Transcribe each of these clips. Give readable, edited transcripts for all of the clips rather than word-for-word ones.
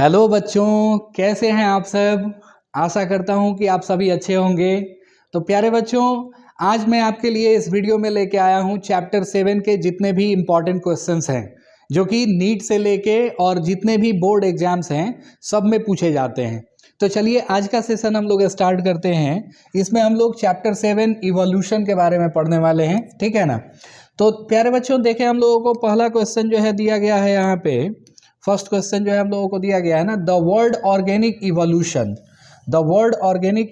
Hello बच्चों, कैसे हैं आप सब। आशा करता हूं कि आप सभी अच्छे होंगे। तो प्यारे बच्चों, आज मैं आपके लिए इस वीडियो में लेके आया हूं चैप्टर 7 के जितने भी इम्पॉर्टेंट क्वेश्चंस हैं जो कि नीट से लेके और जितने भी बोर्ड एग्जाम्स हैं सब में पूछे जाते हैं। तो चलिए आज का सेशन हम लोग स्टार्ट करते हैं। इसमें हम लोग चैप्टर 7 इवोल्यूशन के बारे में पढ़ने वाले हैं, ठीक है ना। तो प्यारे बच्चों देखें, हम लोगों को पहला क्वेश्चन जो है दिया गया है यहाँ पे। फर्स्ट क्वेश्चन जो है हम लोगों को दिया गया है ना, the word organic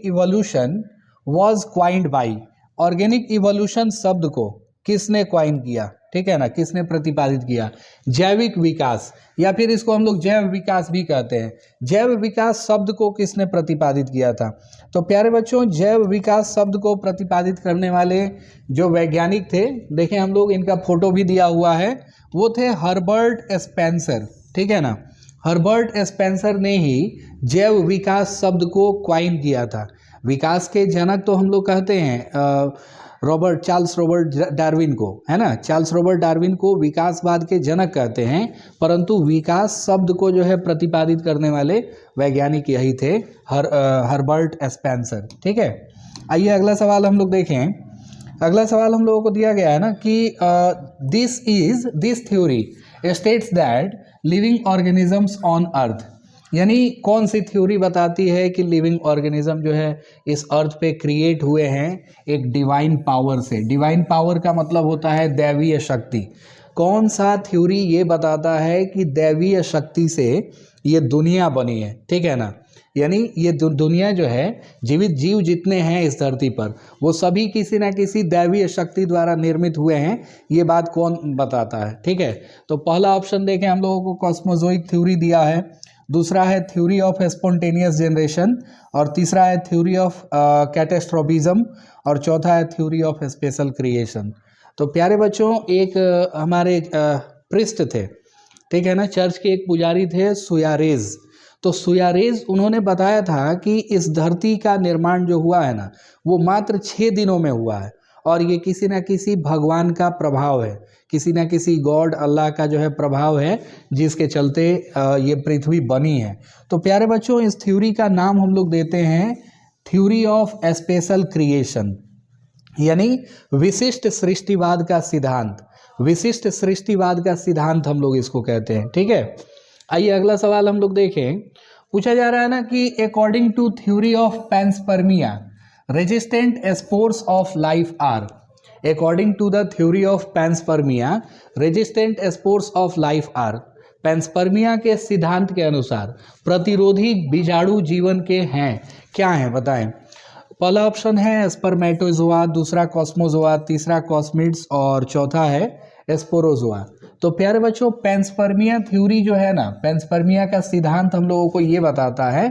evolution was coined by. Organic evolution शब्द को किसने क्वाइन किया, ठीक है ना, किसने प्रतिपादित किया। जैविक विकास, या फिर इसको हम लोग जैव विकास भी कहते हैं। जैव विकास शब्द को किसने प्रतिपादित किया था। तो प्यारे बच्चों, जैव विकास शब्द को प्रतिपादित करने वाले जो वैज्ञानिक थे, देखें हम लोग इनका फोटो भी दिया हुआ है, वो थे हर्बर्ट स्पेंसर, ठीक है ना। हर्बर्ट स्पेंसर ने ही जैव विकास शब्द को क्वाइन किया था। विकास के जनक तो हम लोग कहते हैं चार्ल्स रॉबर्ट डार्विन को, है ना। चार्ल्स रॉबर्ट डार्विन को विकासवाद के जनक कहते हैं, परंतु विकास शब्द को जो है प्रतिपादित करने वाले वैज्ञानिक यही थे, हर्बर्ट स्पेंसर, ठीक है। आइए अगला सवाल हम लोग देखें। अगला सवाल हम लोगों को दिया गया है ना कि this theory states that living organisms on earth. यानी कौन सी थ्योरी बताती है कि लिविंग ऑर्गेनिज्म जो है इस अर्थ पे क्रिएट हुए हैं एक डिवाइन पावर से। डिवाइन पावर का मतलब होता है दैवीय शक्ति। कौन सा थ्योरी ये बताता है कि दैवीय शक्ति से ये दुनिया बनी है, ठीक है ना। यानी ये दुनिया जो है, जीवित जीव जितने हैं इस धरती पर, वो सभी किसी ना किसी दैवीय शक्ति द्वारा निर्मित हुए हैं। ये बात कौन बताता है, ठीक है। तो पहला ऑप्शन देखें, हम लोगों को कॉस्मोजोइक थ्योरी दिया है, दूसरा है थ्योरी ऑफ स्पॉन्टेनियस जनरेशन, और तीसरा है थ्योरी ऑफ कैटेस्ट्रोफिज्म, और चौथा है थ्योरी ऑफ स्पेशल क्रिएशन। तो प्यारे बच्चों, एक हमारे प्रिस्ट थे, ठीक है ना, चर्च के एक पुजारी थे सुयारेज। तो सुयारेज उन्होंने बताया था कि इस धरती का निर्माण जो हुआ है ना, वो मात्र 6 दिनों में हुआ है, और ये किसी ना किसी भगवान का प्रभाव है, किसी ना किसी गॉड अल्लाह का जो है प्रभाव है, जिसके चलते ये पृथ्वी बनी है। तो प्यारे बच्चों, इस थ्योरी का नाम हम लोग देते हैं थ्योरी ऑफ स्पेशल क्रिएशन, यानी विशिष्ट सृष्टिवाद का सिद्धांत। विशिष्ट सृष्टिवाद का सिद्धांत हम लोग इसको कहते हैं, ठीक है। आइए अगला सवाल हम लोग देखें। पूछा जा रहा है ना कि according to theory of panspermia resistant spores of life are. According to the theory of panspermia resistant spores of life are. Panspermia के सिद्धांत के अनुसार प्रतिरोधी बीजाणु जीवन के हैं, क्या हैं बताएं। पहला ऑप्शन है स्पर्मेटोजोआ, दूसरा कॉस्मोजोआ, तीसरा कॉस्मिड्स, और चौथा है स्पोरोजोआ। तो प्यारे बच्चों, पैंसपर्मिया थ्योरी जो है ना, पैंसपर्मिया का सिद्धांत हम लोगों को ये बताता है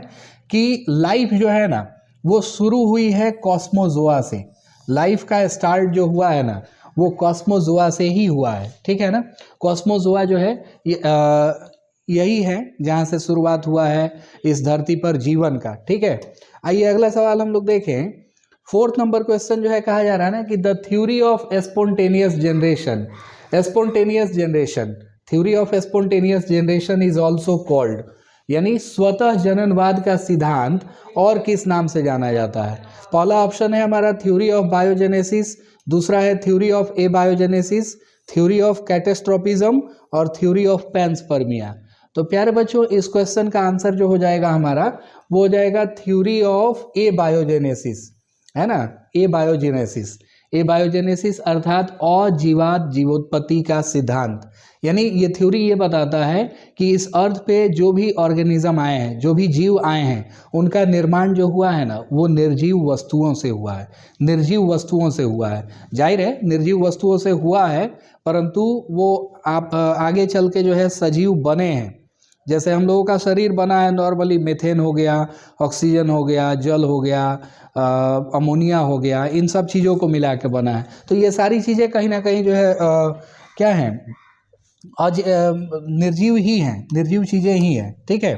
कि लाइफ जो है ना वो शुरू हुई है कॉस्मोजोआ से। लाइफ का स्टार्ट जो हुआ है ना वो कॉस्मोजोआ से ही हुआ है, ठीक है ना। कॉस्मोजोआ जो है यही है जहाँ से शुरुआत हुआ है इस धरती पर जीवन का, ठीक है। आइए अगला सवाल हम लोग देखें। 4th नंबर क्वेश्चन जो है, कहा जा रहा है ना कि the theory of spontaneous generation. Spontaneous generation, theory of spontaneous generation is also called, यानी स्वतः जननवाद का सिद्धांत और किस नाम से जाना जाता है। पहला ऑप्शन है हमारा थ्योरी ऑफ बायोजेनेसिस, दूसरा है थ्योरी ऑफ एबायोजेनेसिस, थ्योरी ऑफ कैटेस्ट्रोफिज्म, और थ्योरी ऑफ पैंसपर्मिया। तो प्यारे बच्चों, इस क्वेश्चन का आंसर जो हो जाएगा हमारा, वो हो जाएगा थ्योरी ऑफ एबायोजेनेसिस, है ना। एबायोजेनेसिस, एबायोजेनेसिस अर्थात अजीवात जीवोत्पत्ति का सिद्धांत। यानी ये थ्योरी ये बताता है कि इस अर्थ पे जो भी ऑर्गेनिज्म आए हैं, जो भी जीव आए हैं, उनका निर्माण जो हुआ है ना वो निर्जीव वस्तुओं से हुआ है। निर्जीव वस्तुओं से हुआ है, जाहिर है निर्जीव वस्तुओं से हुआ है, परंतु वो आप आगे चल के जो है सजीव बने हैं। जैसे हम लोगों का शरीर बना है नॉर्मली, मीथेन हो गया, ऑक्सीजन हो गया, जल हो गया, अमोनिया हो गया, इन सब चीज़ों को मिला के बना है। तो ये सारी चीज़ें कहीं ना कहीं जो है क्या हैं, आज निर्जीव ही हैं, निर्जीव चीज़ें ही हैं, ठीक है।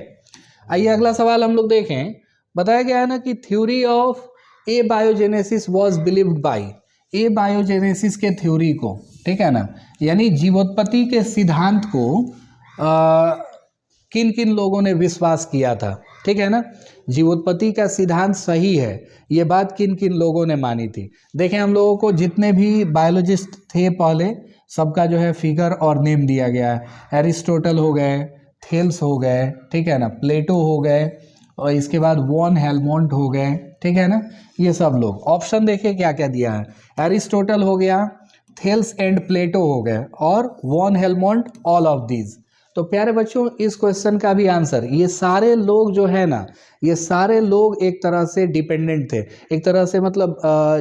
आइए अगला सवाल हम लोग देखें। बताया गया है ना कि theory of A biogenesis was believed by. A biogenesis के थ्योरी को, ठीक है ना, यानी जीवोत्पत्ति के सिद्धांत को किन किन लोगों ने विश्वास किया था, ठीक है ना। जीवोत्पत्ति का सिद्धांत सही है, ये बात किन किन लोगों ने मानी थी। देखें हम लोगों को जितने भी बायोलॉजिस्ट थे पहले, सबका जो है फिगर और नेम दिया गया है। एरिस्टोटल हो गए, थेल्स हो गए, ठीक है ना, प्लेटो हो गए, और इसके बाद वॉन हेलमोंट हो गए, ठीक है ना, ये सब लोग। ऑप्शन देखिए क्या क्या दिया है। एरिस्टोटल हो गया, थेल्स एंड प्लेटो हो गए, और von Helmont, all of these. तो प्यारे बच्चों, इस क्वेश्चन का भी आंसर, ये सारे लोग जो है ना, ये सारे लोग एक तरह से डिपेंडेंट थे, एक तरह से मतलब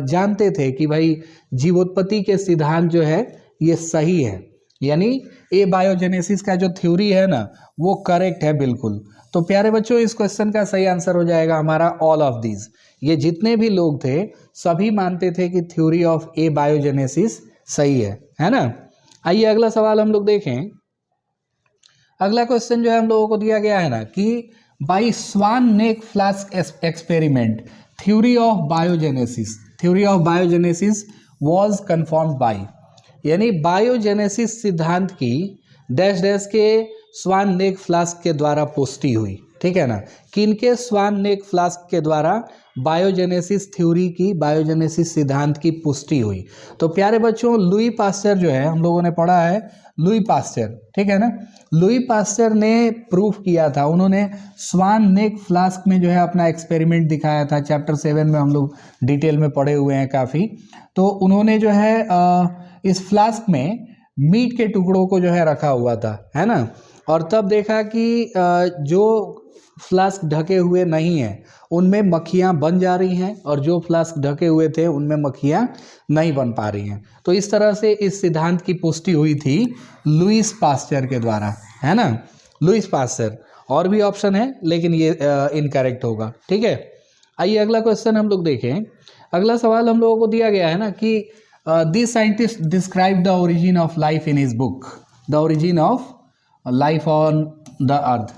जानते थे कि भाई जीवोत्पत्ति के सिद्धांत जो है ये सही है, यानी ए बायोजेनेसिस का जो थ्योरी है ना वो करेक्ट है बिल्कुल। तो प्यारे बच्चों, इस क्वेश्चन का सही आंसर हो जाएगा हमारा ऑल ऑफ दीज। ये जितने भी लोग थे सभी मानते थे कि थ्योरी ऑफ ए बायोजेनेसिस सही है ना। आइए अगला सवाल हम लोग देखें। अगला क्वेश्चन जो है हम लोगों को दिया गया है ना कि by swan neck flask experiment theory of biogenesis was confirmed by, यानी बायोजेनेसिस सिद्धांत की डैश डैश के स्वान नेक फ्लास्क के द्वारा पुष्टि हुई, ठीक है ना। किनके स्वान नेक फ्लास्क के द्वारा बायोजेनेसिस थ्योरी की, बायोजेनेसिस सिद्धांत की पुष्टि हुई। तो प्यारे बच्चों, लुई पास्चर जो है, हम लोगों ने पढ़ा है लुई पास्चर, ठीक है ना। लुई पास्चर ने प्रूफ किया था, उन्होंने स्वान नेक फ्लास्क में जो है अपना एक्सपेरिमेंट दिखाया था। चैप्टर 7 में हम लोग डिटेल में पढ़े हुए हैं काफ़ी। तो उन्होंने जो है इस फ्लास्क में मीट के टुकड़ों को जो है रखा हुआ था, है ना। और तब देखा कि जो फ्लास्क ढके हुए नहीं हैं उनमें मक्खियाँ बन जा रही हैं, और जो फ्लास्क ढके हुए थे उनमें मक्खियाँ नहीं बन पा रही हैं। तो इस तरह से इस सिद्धांत की पुष्टि हुई थी लुईस पास्चर के द्वारा, है ना, लुईस पास्चर। और भी ऑप्शन है लेकिन ये इनकरेक्ट होगा, ठीक है। आइए अगला क्वेश्चन हम लोग देखें। अगला सवाल हम लोगों को दिया गया है ना कि this scientist describe the origin of life in his book, the origin of life on the earth,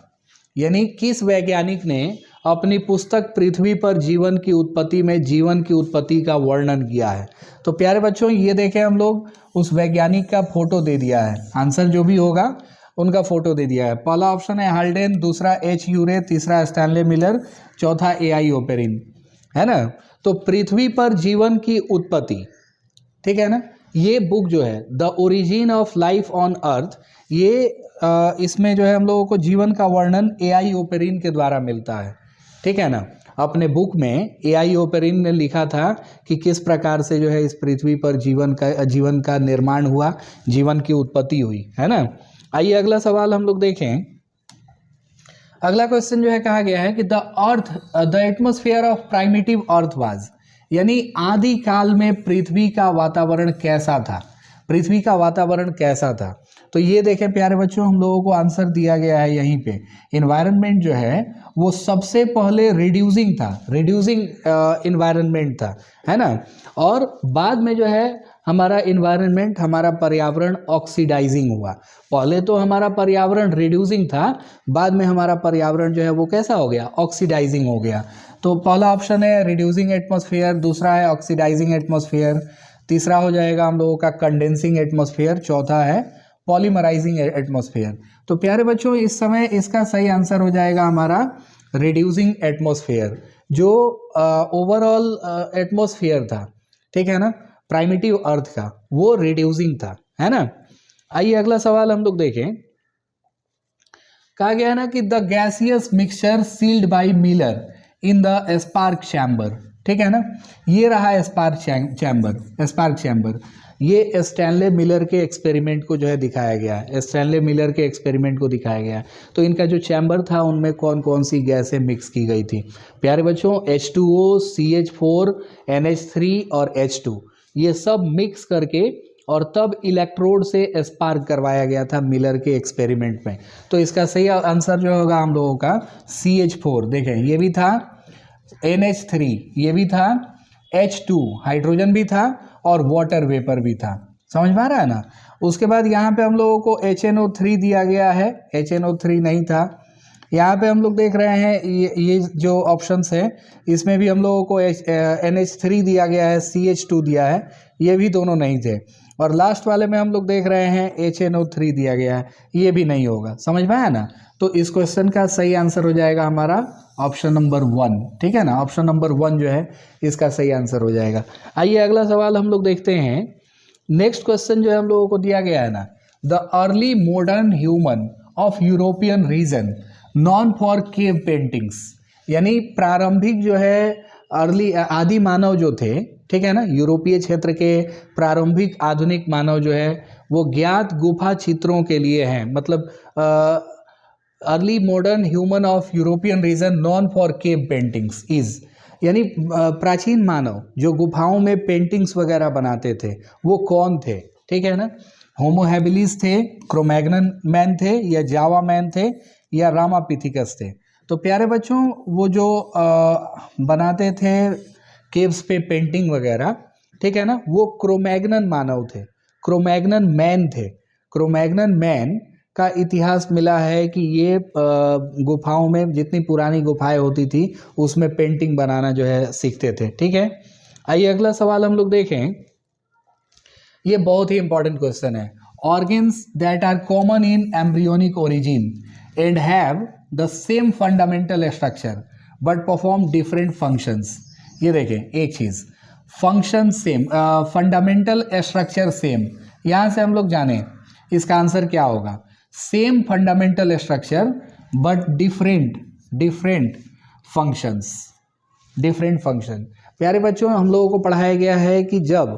यानी किस वैज्ञानिक ने अपनी पुस्तक पृथ्वी पर जीवन की उत्पत्ति में जीवन की उत्पत्ति का वर्णन किया है। तो प्यारे बच्चों, ये देखें हम लोग उस वैज्ञानिक का फोटो दे दिया है, आंसर जो भी होगा उनका फोटो दे दिया है। पहला ऑप्शन है हाल्डेन, दूसरा एच यूरे, तीसरा स्टैनले मिलर, चौथा AI ओपेरिन, है ना। तो पृथ्वी पर जीवन की उत्पत्ति, ठीक है ना, ये बुक जो है the origin of life on earth, ये इसमें जो है हम लोगों को जीवन का वर्णन AI ओपेरिन के द्वारा मिलता है, ठीक है ना। अपने बुक में AI ओपेरिन ने लिखा था कि किस प्रकार से जो है इस पृथ्वी पर जीवन का निर्माण हुआ, जीवन की उत्पत्ति हुई, है ना। आइए अगला सवाल हम लोग देखें। अगला क्वेश्चन जो है कहा गया है कि the atmosphere of primitive earth was, यानी आदि काल में पृथ्वी का वातावरण कैसा था, पृथ्वी का वातावरण कैसा था। तो ये देखें प्यारे बच्चों, हम लोगों को आंसर दिया गया है यहीं पे। इन्वायरमेंट जो है वो सबसे पहले रिड्यूसिंग था, रिड्यूसिंग इन्वायरमेंट था, है ना। और बाद में जो है हमारा इन्वायरमेंट, हमारा पर्यावरण ऑक्सीडाइजिंग हुआ। पहले तो हमारा पर्यावरण रिड्यूसिंग था, बाद में हमारा पर्यावरण जो है वो कैसा हो गया, ऑक्सीडाइजिंग हो गया। तो पहला ऑप्शन है रिड्यूसिंग एटमॉस्फेयर, दूसरा है ऑक्सीडाइजिंग एटमॉस्फेयर, तीसरा हो जाएगा हम लोगों का कंडेंसिंग एटमॉस्फेयर, चौथा है पॉलीमराइजिंग एटमॉस्फेयर। तो प्यारे बच्चों, इस समय इसका सही आंसर हो जाएगा हमारा रिड्यूसिंग एटमॉस्फेयर, जो ओवरऑल एटमॉस्फेयर था, ठीक है ना, प्राइमिटिव अर्थ का, वो रिड्यूसिंग था, है ना। आइए अगला सवाल हम लोग देखें। कहा गया है ना कि the gaseous mixture sealed by Miller in the spark chamber, ठीक है ना। ये रहा स्पार्क चैम्बर, ये स्टैनले मिलर के एक्सपेरिमेंट को जो है दिखाया गया है, स्टैनले मिलर के एक्सपेरिमेंट को दिखाया गया है। तो इनका जो चैम्बर था उनमें कौन कौन सी गैसें मिक्स की गई थी प्यारे बच्चों, H2O, CH4, NH3 और H2, ये सब मिक्स करके और तब इलेक्ट्रोड से स्पार्क करवाया गया था मिलर के एक्सपेरिमेंट में। तो इसका सही आंसर जो होगा हम लोगों का CH4। देखें ये भी था, NH3 ये भी था, H2 हाइड्रोजन भी था, और वाटर वेपर भी था। समझ में आ रहा है ना। उसके बाद यहाँ पे हम लोगों को HNO3 दिया गया है, HNO3 नहीं था। यहाँ पे हम लोग देख रहे हैं ये जो ऑप्शंस हैं इसमें भी हम लोगों को NH3 दिया गया है, CH2 दिया है, ये भी दोनों नहीं थे। और लास्ट वाले में हम लोग देख रहे हैं HNO3 दिया गया है, ये भी नहीं होगा। समझ में आया ना? तो इस क्वेश्चन का सही आंसर हो जाएगा हमारा ऑप्शन नंबर 1, ठीक है ना? ऑप्शन नंबर 1 जो है इसका सही आंसर हो जाएगा। आइए अगला सवाल हम लोग देखते हैं। नेक्स्ट क्वेश्चन जो है हम लोगों को दिया गया है ना, the early modern human of European region known for cave paintings, यानी प्रारंभिक जो है अर्ली आदि मानव जो थे, ठीक है ना, यूरोपीय क्षेत्र के प्रारंभिक आधुनिक मानव जो है वो ज्ञात गुफा चित्रों के लिए हैं। मतलब early modern human of European region known for cave paintings is, यानी प्राचीन मानव जो गुफाओं में पेंटिंग्स वगैरह बनाते थे वो कौन थे, ठीक है ना? होमो हैबिलिस थे, क्रोमैग्नन मैन थे, या जावा मैन थे, या रामापिथिकस थे। तो प्यारे बच्चों वो जो बनाते थे केव्स पे पेंटिंग वगैरह, ठीक है ना, वो क्रोमैग्नन मानव थे, क्रोमैग्नन मैन थे। क्रोमैग्नन मैन का इतिहास मिला है कि ये गुफाओं में जितनी पुरानी गुफाएं होती थी उसमें पेंटिंग बनाना जो है सीखते थे, ठीक है। आइए अगला सवाल हम लोग देखें। ये बहुत ही इंपॉर्टेंट क्वेश्चन है। Organs that are common in embryonic origin and have the same fundamental structure but perform different functions. ये देखें एक चीज, function same, fundamental structure same, यहां से हम लोग जाने इसका आंसर क्या होगा। Same fundamental structure but different functions, different function. प्यारे बच्चों हम लोगों को पढ़ाया गया है कि जब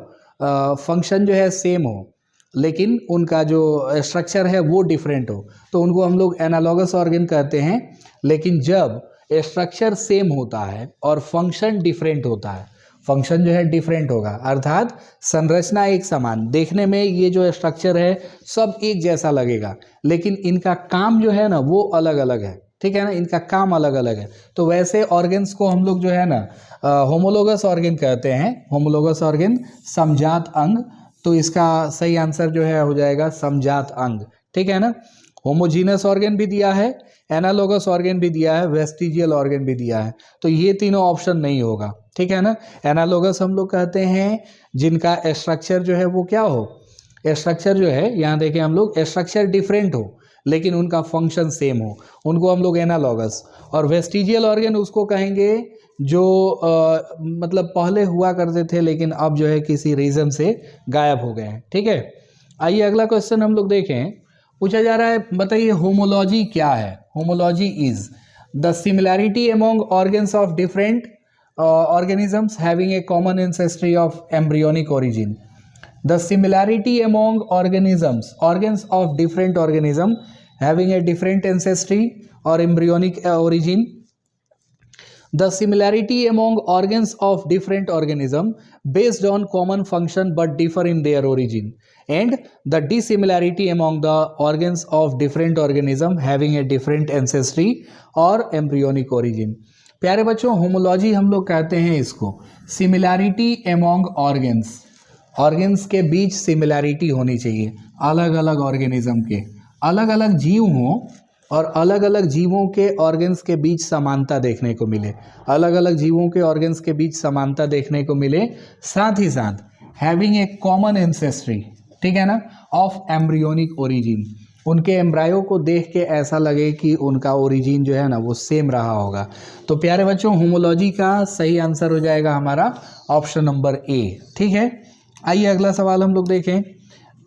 फंक्शन जो है सेम हो लेकिन उनका जो स्ट्रक्चर है वो डिफरेंट हो तो उनको हम लोग एनालॉगस ऑर्गन कहते हैं। लेकिन जब स्ट्रक्चर सेम होता है और फंक्शन डिफरेंट होता है, फंक्शन जो है डिफरेंट होगा, अर्थात संरचना एक समान, देखने में ये जो स्ट्रक्चर है सब एक जैसा लगेगा लेकिन इनका काम जो है ना वो अलग अलग है, ठीक है ना, इनका काम अलग अलग है। तो वैसे ऑर्गन्स को हम लोग जो है ना होमोलोगस ऑर्गन कहते हैं, होमोलोगस ऑर्गन, समजात अंग। तो इसका सही आंसर जो है हो जाएगा समजात अंग, ठीक है ना। होमोजीनस ऑर्गन भी दिया है, एनालोगस ऑर्गन भी दिया है, वेस्टिजियल ऑर्गन भी दिया है, तो ये तीनों ऑप्शन नहीं होगा, ठीक है ना। एनालोगस हम लोग कहते हैं जिनका स्ट्रक्चर जो है वो क्या हो, स्ट्रक्चर जो है यहाँ देखें हम लोग स्ट्रक्चर डिफरेंट हो लेकिन उनका फंक्शन सेम हो, उनको हम लोग एनालॉगस। और वेस्टिजियल ऑर्गन उसको कहेंगे जो मतलब पहले हुआ करते थे लेकिन अब जो है किसी रीजन से गायब हो गए हैं, ठीक है। आइए अगला क्वेश्चन हम लोग देखें। पूछा जा रहा है बताइए होमोलॉजी क्या है। Homology is the similarity among organs of different organisms having a common ancestry of embryonic origin. The similarity among organisms, organs of different organism having a different ancestry or embryonic origin. The similarity among organs of different organism based on common function but differ in their origin. And the dissimilarity among the organs of different organism having a different ancestry or embryonic origin. प्यारे बच्चों homology हम लोग कहते हैं इसको, similarity among organs, organs के बीच similarity होनी चाहिए, अलग अलग ऑर्गेनिज्म के अलग अलग जीव हों और अलग अलग जीवों के ऑर्गन्स के बीच समानता देखने को मिले, अलग अलग जीवों के ऑर्गन्स के बीच समानता देखने को मिले, साथ ही साथ हैविंग ए कॉमन एंसेस्ट्री, ठीक है ना, ऑफ एम्ब्रियोनिक ओरिजिन, उनके एम्ब्रायो को देख के ऐसा लगे कि उनका ओरिजिन जो है ना वो सेम रहा होगा। तो प्यारे बच्चों होमोलॉजी का सही आंसर हो जाएगा हमारा ऑप्शन नंबर ए, ठीक है। आइए अगला सवाल हम लोग देखें।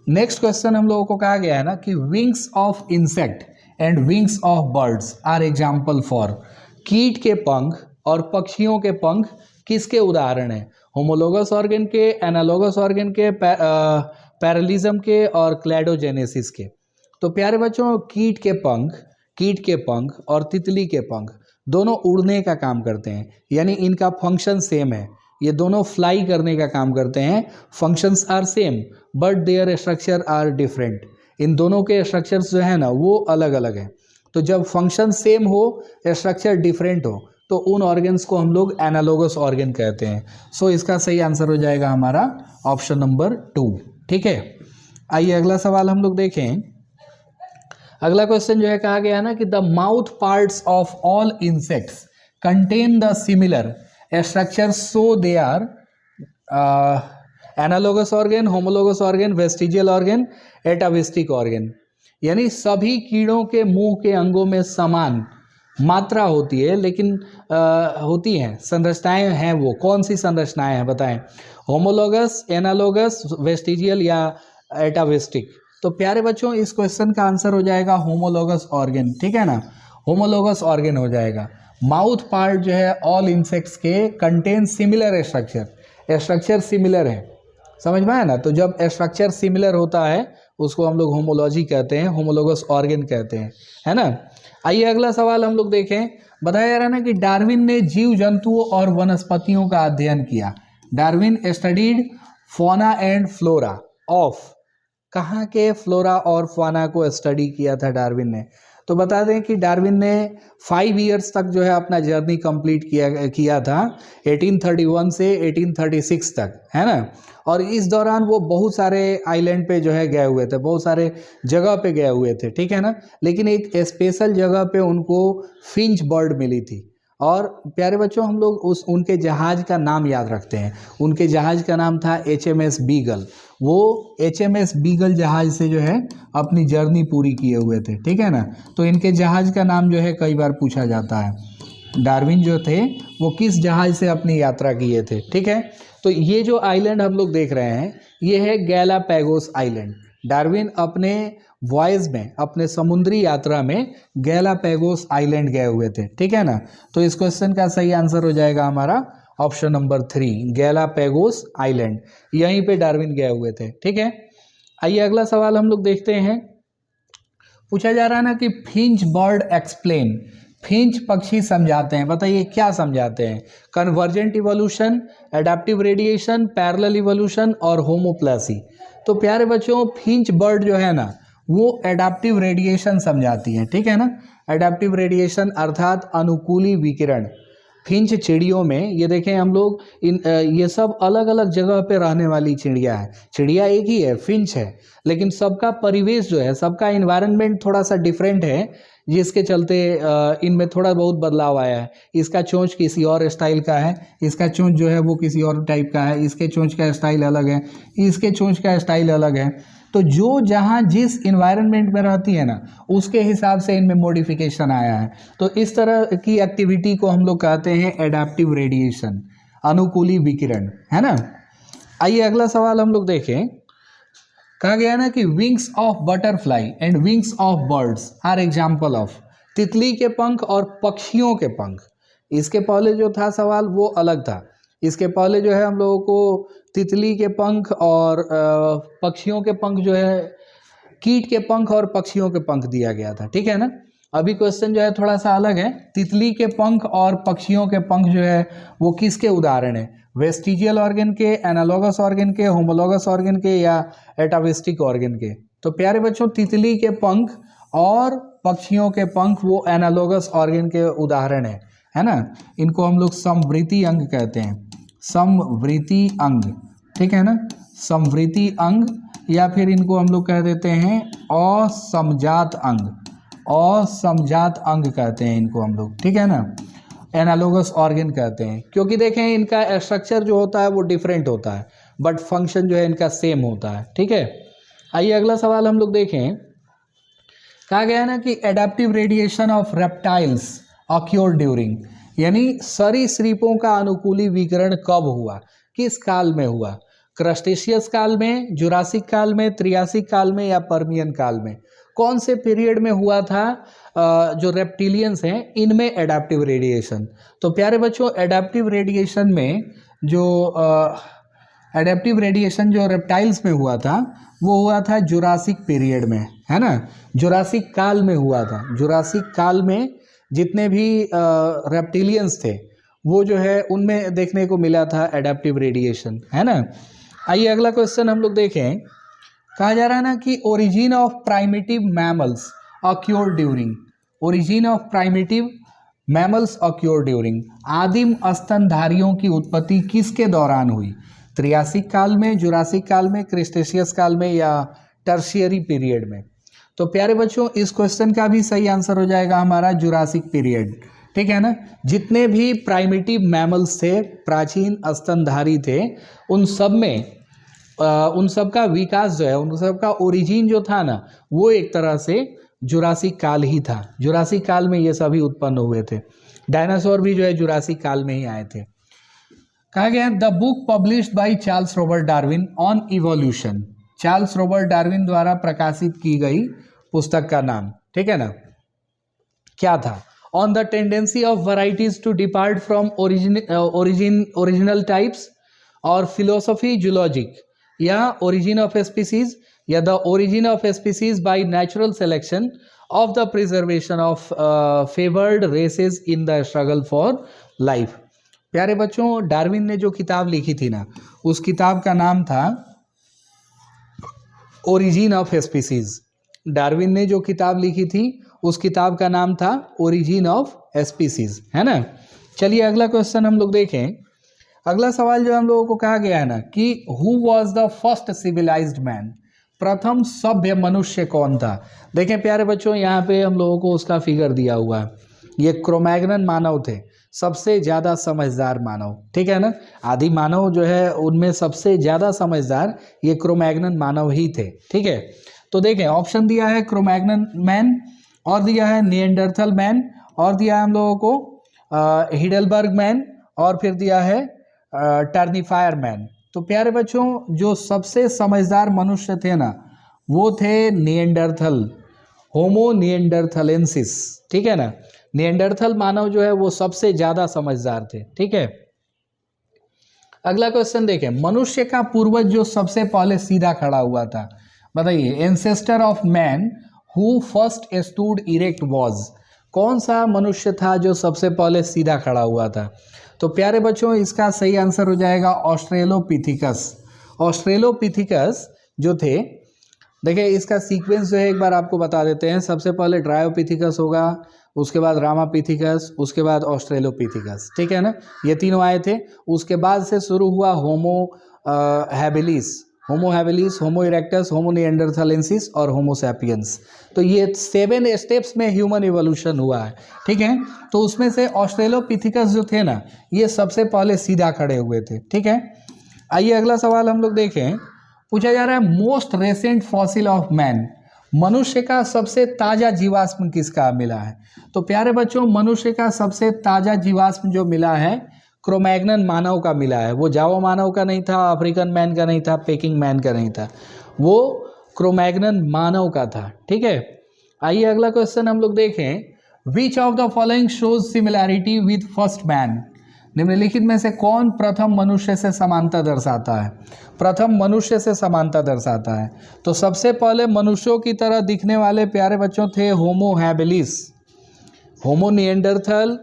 नेक्स्ट क्वेश्चन हम लोगों को कहा गया है ना कि wings of insect and wings of birds are example for, कीट के पंख और पक्षियों के पंख किसके उदाहरण हैं। होमोलोगस ऑर्गन के, एनालोगस ऑर्गन के, पैरेलिज्म के और क्लैडोजेनेसिस के। तो प्यारे बच्चों कीट के पंख और तितली के पंख दोनों उड़ने का काम करते हैं, यानी इनका फंक्शन सेम है, ये दोनों फ्लाई करने का काम करते हैं, functions are same but their structure are different, इन दोनों के स्ट्रक्चर्स जो है ना वो अलग अलग हैं। तो जब फंक्शन सेम हो स्ट्रक्चर डिफरेंट हो तो उन ऑर्गन्स को हम लोग एनालोगस ऑर्गन कहते हैं। सो इसका सही आंसर हो जाएगा हमारा ऑप्शन नंबर 2, ठीक है। आइए अगला सवाल हम लोग देखें। अगला क्वेश्चन जो है कहा गया ना कि the mouth parts of all insects contain the similar structure so they are analogous organ, homologous organ, vestigial organ, atavistic organ. यानी सभी कीड़ों के मुंह के अंगों में समान मात्रा होती है, लेकिन होती हैं संरचनाएं हैं। वो कौन सी संरचनाएं हैं बताएं? होमोलोगस, एनालोगस, वेस्टिजियल या एटाविस्टिक। तो प्यारे बच्चों इस क्वेश्चन का आंसर हो जाएगा होमोलोगस ऑर्गन, ठीक है ना, होमोलोगस ऑर्गन हो जाएगा। माउथ पार्ट जो है ऑल इंसेक्ट्स के कंटेन सिमिलर स्ट्रक्चर सिमिलर है, समझ में आया ना। तो जब स्ट्रक्चर सिमिलर होता है उसको हम लोग होमोलॉजी कहते हैं, होमोलोगस ऑर्गन कहते हैं, है ना। आइए अगला सवाल हम लोग देखें। बताया जा रहा है ना कि डार्विन ने जीव जंतुओं और वनस्पतियों का अध्ययन किया। Darwin studied fauna and flora of, कहाँ के फ्लोरा और फाना को स्टडी किया था डार्विन ने? तो बता दें कि डार्विन ने 5 इयर्स तक जो है अपना जर्नी कंप्लीट किया था 1831 से 1836 तक, है ना। और इस दौरान वो बहुत सारे आइलैंड पे जो है गए हुए थे, बहुत सारे जगह पे गए हुए थे, ठीक है ना। लेकिन एक स्पेशल जगह पे उनको फिंच बर्ड मिली थी। और प्यारे बच्चों हम लोग उनके जहाज़ का नाम याद रखते हैं। उनके जहाज़ का नाम था HMS बीगल। वो HMS बीगल जहाज़ से जो है अपनी जर्नी पूरी किए हुए थे, ठीक है ना। तो इनके जहाज़ का नाम जो है कई बार पूछा जाता है। डार्विन जो थे वो किस जहाज़ से अपनी यात्रा किए थे, ठीक है। तो ये जो आइलैंड हम लोग देख रहे हैं ये है गैलापैगोस आइलैंड। डार्विन अपने वॉयज में, अपने समुद्री यात्रा में गैलापैगोस आइलैंड गए हुए थे, ठीक है ना। तो इस क्वेश्चन का सही आंसर हो जाएगा हमारा ऑप्शन नंबर 3, गैलापैगोस आइलैंड। यहीं पे डार्विन गए हुए थे, ठीक है। आइए अगला सवाल हम लोग देखते हैं। पूछा जा रहा है ना कि फिंच बर्ड एक्सप्लेन, फिंच पक्षी समझाते हैं। बताइए क्या समझाते हैं? Convergent evolution, adaptive radiation, parallel evolution और होमोप्लासी। तो प्यारे बच्चों फिंच बर्ड जो है ना वो एडाप्टिव रेडिएशन समझाती है, ठीक है ना। एडाप्टिव रेडिएशन अर्थात अनुकूली विकिरण। फिंच चिड़ियों में ये देखें हम लोग ये सब अलग अलग जगह पे रहने वाली चिड़िया है। चिड़िया एक ही है, फिंच है, लेकिन सबका परिवेश जो है, सबका इन्वायरमेंट थोड़ा सा डिफरेंट है, जिसके चलते इनमें थोड़ा बहुत बदलाव आया है। इसका चोंच किसी और स्टाइल का है, इसका चोंच जो है वो किसी और टाइप का है, इसके चोंच का स्टाइल अलग है, इसके चोंच का स्टाइल अलग है। तो जो जहाँ जिस इन्वायरमेंट में रहती है ना उसके हिसाब से इनमें मॉडिफिकेशन आया है। तो इस तरह की एक्टिविटी को हम लोग कहते हैं एडाप्टिव रेडिएशन, अनुकूली विकिरण, है ना। आइए अगला सवाल हम लोग देखें। कहा गया ना कि wings of butterfly and wings of birds are example of. तितली के पंख और पक्षियों के पंख। इसके पहले जो था सवाल वो अलग था। इसके पहले जो है हम लोगों को तितली के पंख और पक्षियों के पंख जो है, कीट के पंख और पक्षियों के पंख दिया गया था, ठीक है ना। अभी क्वेश्चन जो है थोड़ा सा अलग है। तितली के पंख और पक्षियों के पंख जो है वो किसके उदाहरण है? वेस्टिजियल ऑर्गन के, एनालोगस ऑर्गन के, होमोलोगस ऑर्गन के या एटाविस्टिक ऑर्गन के? तो प्यारे बच्चों तितली के पंख और पक्षियों के पंख वो एनालोगस ऑर्गन के उदाहरण है ना। इनको हम लोग समवृत्ति अंग कहते हैं, समवृत्ति अंग, ठीक है ना, समवृत्ति अंग, या फिर इनको हम लोग कह देते हैं असमजात अंग, असमजात अंग कहते हैं इनको हम लोग, ठीक है ना। एनालोगस ऑर्गन कहते हैं क्योंकि देखें इनका स्ट्रक्चर जो होता है वो डिफरेंट होता है बट फंक्शन जो है इनका सेम होता है, ठीक है। आइए अगला सवाल हम लोग देखें। कहा गया है ना कि adaptive radiation of reptiles occur during, यानी सरीसृपों का अनुकूली विकिरण कब हुआ, किस काल में हुआ? क्रस्टेशियस काल में, जुरासिक काल में, त्रियासिक काल में या पर्मियन काल में? कौन से पीरियड में हुआ था जो रेप्टिलियंस हैं इनमें एडाप्टिव रेडिएशन? तो प्यारे बच्चों एडाप्टिव रेडिएशन में जो एडाप्टिव रेडिएशन जो रेप्टाइल्स में हुआ था वो हुआ था जुरासिक पीरियड में, है ना। जुरासिक काल में हुआ था। जुरासिक काल में जितने भी रेप्टिलियंस थे वो जो है उनमें देखने को मिला था एडाप्टिव रेडिएशन, है ना। आइए अगला क्वेश्चन हम लोग देखें। कहा जा रहा है ना कि origin of primitive mammals occur during, origin of primitive mammals occur during, आदिम स्तनधारियों की उत्पत्ति किसके दौरान हुई? त्रियासिक काल में, जुरासिक काल में, क्रिस्टेशियस काल में या टर्शियरी पीरियड में? तो प्यारे बच्चों इस क्वेश्चन का भी सही आंसर हो जाएगा हमारा जुरासिक पीरियड, ठीक है ना। जितने भी प्राइमिटिव मैमल्स थे, प्राचीन स्तनधारी थे, उन सब में उन सब का विकास जो है, उन सब का ओरिजिन जो था ना, वो एक तरह से जुरासिक काल ही था। जुरासिक काल में ये सभी उत्पन्न हुए थे। डायनासोर भी जो है जुरासिक काल में ही आए थे। कहा गया the book published by Charles Robert Darwin on evolution, Charles Robert Darwin द्वारा प्रकाशित की गई पुस्तक का नाम, ठीक है ना, क्या था? On the tendency of varieties to depart from original types, और फिलोसफी जूलॉजिक, या ओरिजिन ऑफ स्पीसीज, या the origin of species by natural selection of the preservation of favoured races in the struggle for life. प्यारे बच्चों, Darwin ने जो किताब लिखी थी ना, उस किताब का नाम था ओरिजिन ऑफ स्पीसीज। डार्विन ने जो किताब लिखी थी उस किताब का नाम था ओरिजिन ऑफ स्पीसीज, है ना। चलिए अगला क्वेश्चन हम लोग देखें। अगला सवाल जो हम लोगों को कहा गया है ना कि who was the first civilised man, प्रथम सभ्य मनुष्य कौन था। देखें प्यारे बच्चों, यहाँ पे हम लोगों को उसका फिगर दिया हुआ है। ये क्रोमैग्नन मानव थे, सबसे ज़्यादा समझदार मानव, ठीक है ना। आदि मानव जो है उनमें सबसे ज़्यादा समझदार ये क्रोमैग्नन मानव ही थे, ठीक है। तो देखें ऑप्शन दिया है क्रोमैग्नन मैन, और दिया है निएंडरथल मैन, और दिया है हम लोगों को हिडेलबर्ग मैन, और फिर दिया है टर्निफायर मैन। तो प्यारे बच्चों, जो सबसे समझदार मनुष्य थे ना, वो थे निएंडरथल, होमो निएंडरथलेंसिस, ठीक है ना। निएंडरथल मानव जो है वो सबसे ज़्यादा समझदार थे, ठीक है। अगला क्वेश्चन देखें, मनुष्य का पूर्वज जो सबसे पहले सीधा खड़ा हुआ था, बताइए। Ancestor of man who first stood erect was, कौन सा मनुष्य था जो सबसे पहले सीधा खड़ा हुआ था? तो प्यारे बच्चों, इसका सही आंसर हो जाएगा ऑस्ट्रेलोपिथिकस। ऑस्ट्रेलोपिथिकस जो थे, देखिए इसका सीक्वेंस जो है एक बार आपको बता देते हैं। सबसे पहले ड्रायोपिथिकस होगा, उसके बाद रामापिथिकस, उसके बाद ऑस्ट्रेलोपिथिकस, ठीक है ना। ये तीनों आए थे। उसके बाद से शुरू हुआ होमो हैबिलिस, होमो इरेक्टस, होमो निएंडरथालेंसिस और होमो सैपियंस। तो ये 7 स्टेप्स में ह्यूमन इवोल्यूशन हुआ है, ठीक है। तो उसमें से ऑस्ट्रेलोपिथिकस जो थे ना, ये सबसे पहले सीधा खड़े हुए थे, ठीक है। आइए अगला सवाल हम लोग देखें। पूछा जा रहा है मोस्ट रेसेंट फॉसिल ऑफ मैन, मनुष्य का सबसे ताज़ा जीवाश्म किसका मिला है? तो प्यारे बच्चों, मनुष्य का सबसे ताज़ा जीवाश्म जो मिला है क्रोमैग्नन मानव का मिला है। वो जावा मानव का नहीं था, अफ्रीकन मैन का नहीं था, पेकिंग मैन का नहीं था, वो क्रोमैग्नन मानव का था, ठीक है। आइए अगला क्वेश्चन हम लोग देखें। विच of the following shows similarity with first man, निम्नलिखित में से कौन प्रथम मनुष्य से समानता दर्शाता है? प्रथम मनुष्य से समानता दर्शाता है। तो सबसे पहले मनुष्यों की तरह दिखने वाले प्यारे बच्चों थे होमो हैबिलिस, होमो निएंडरथल,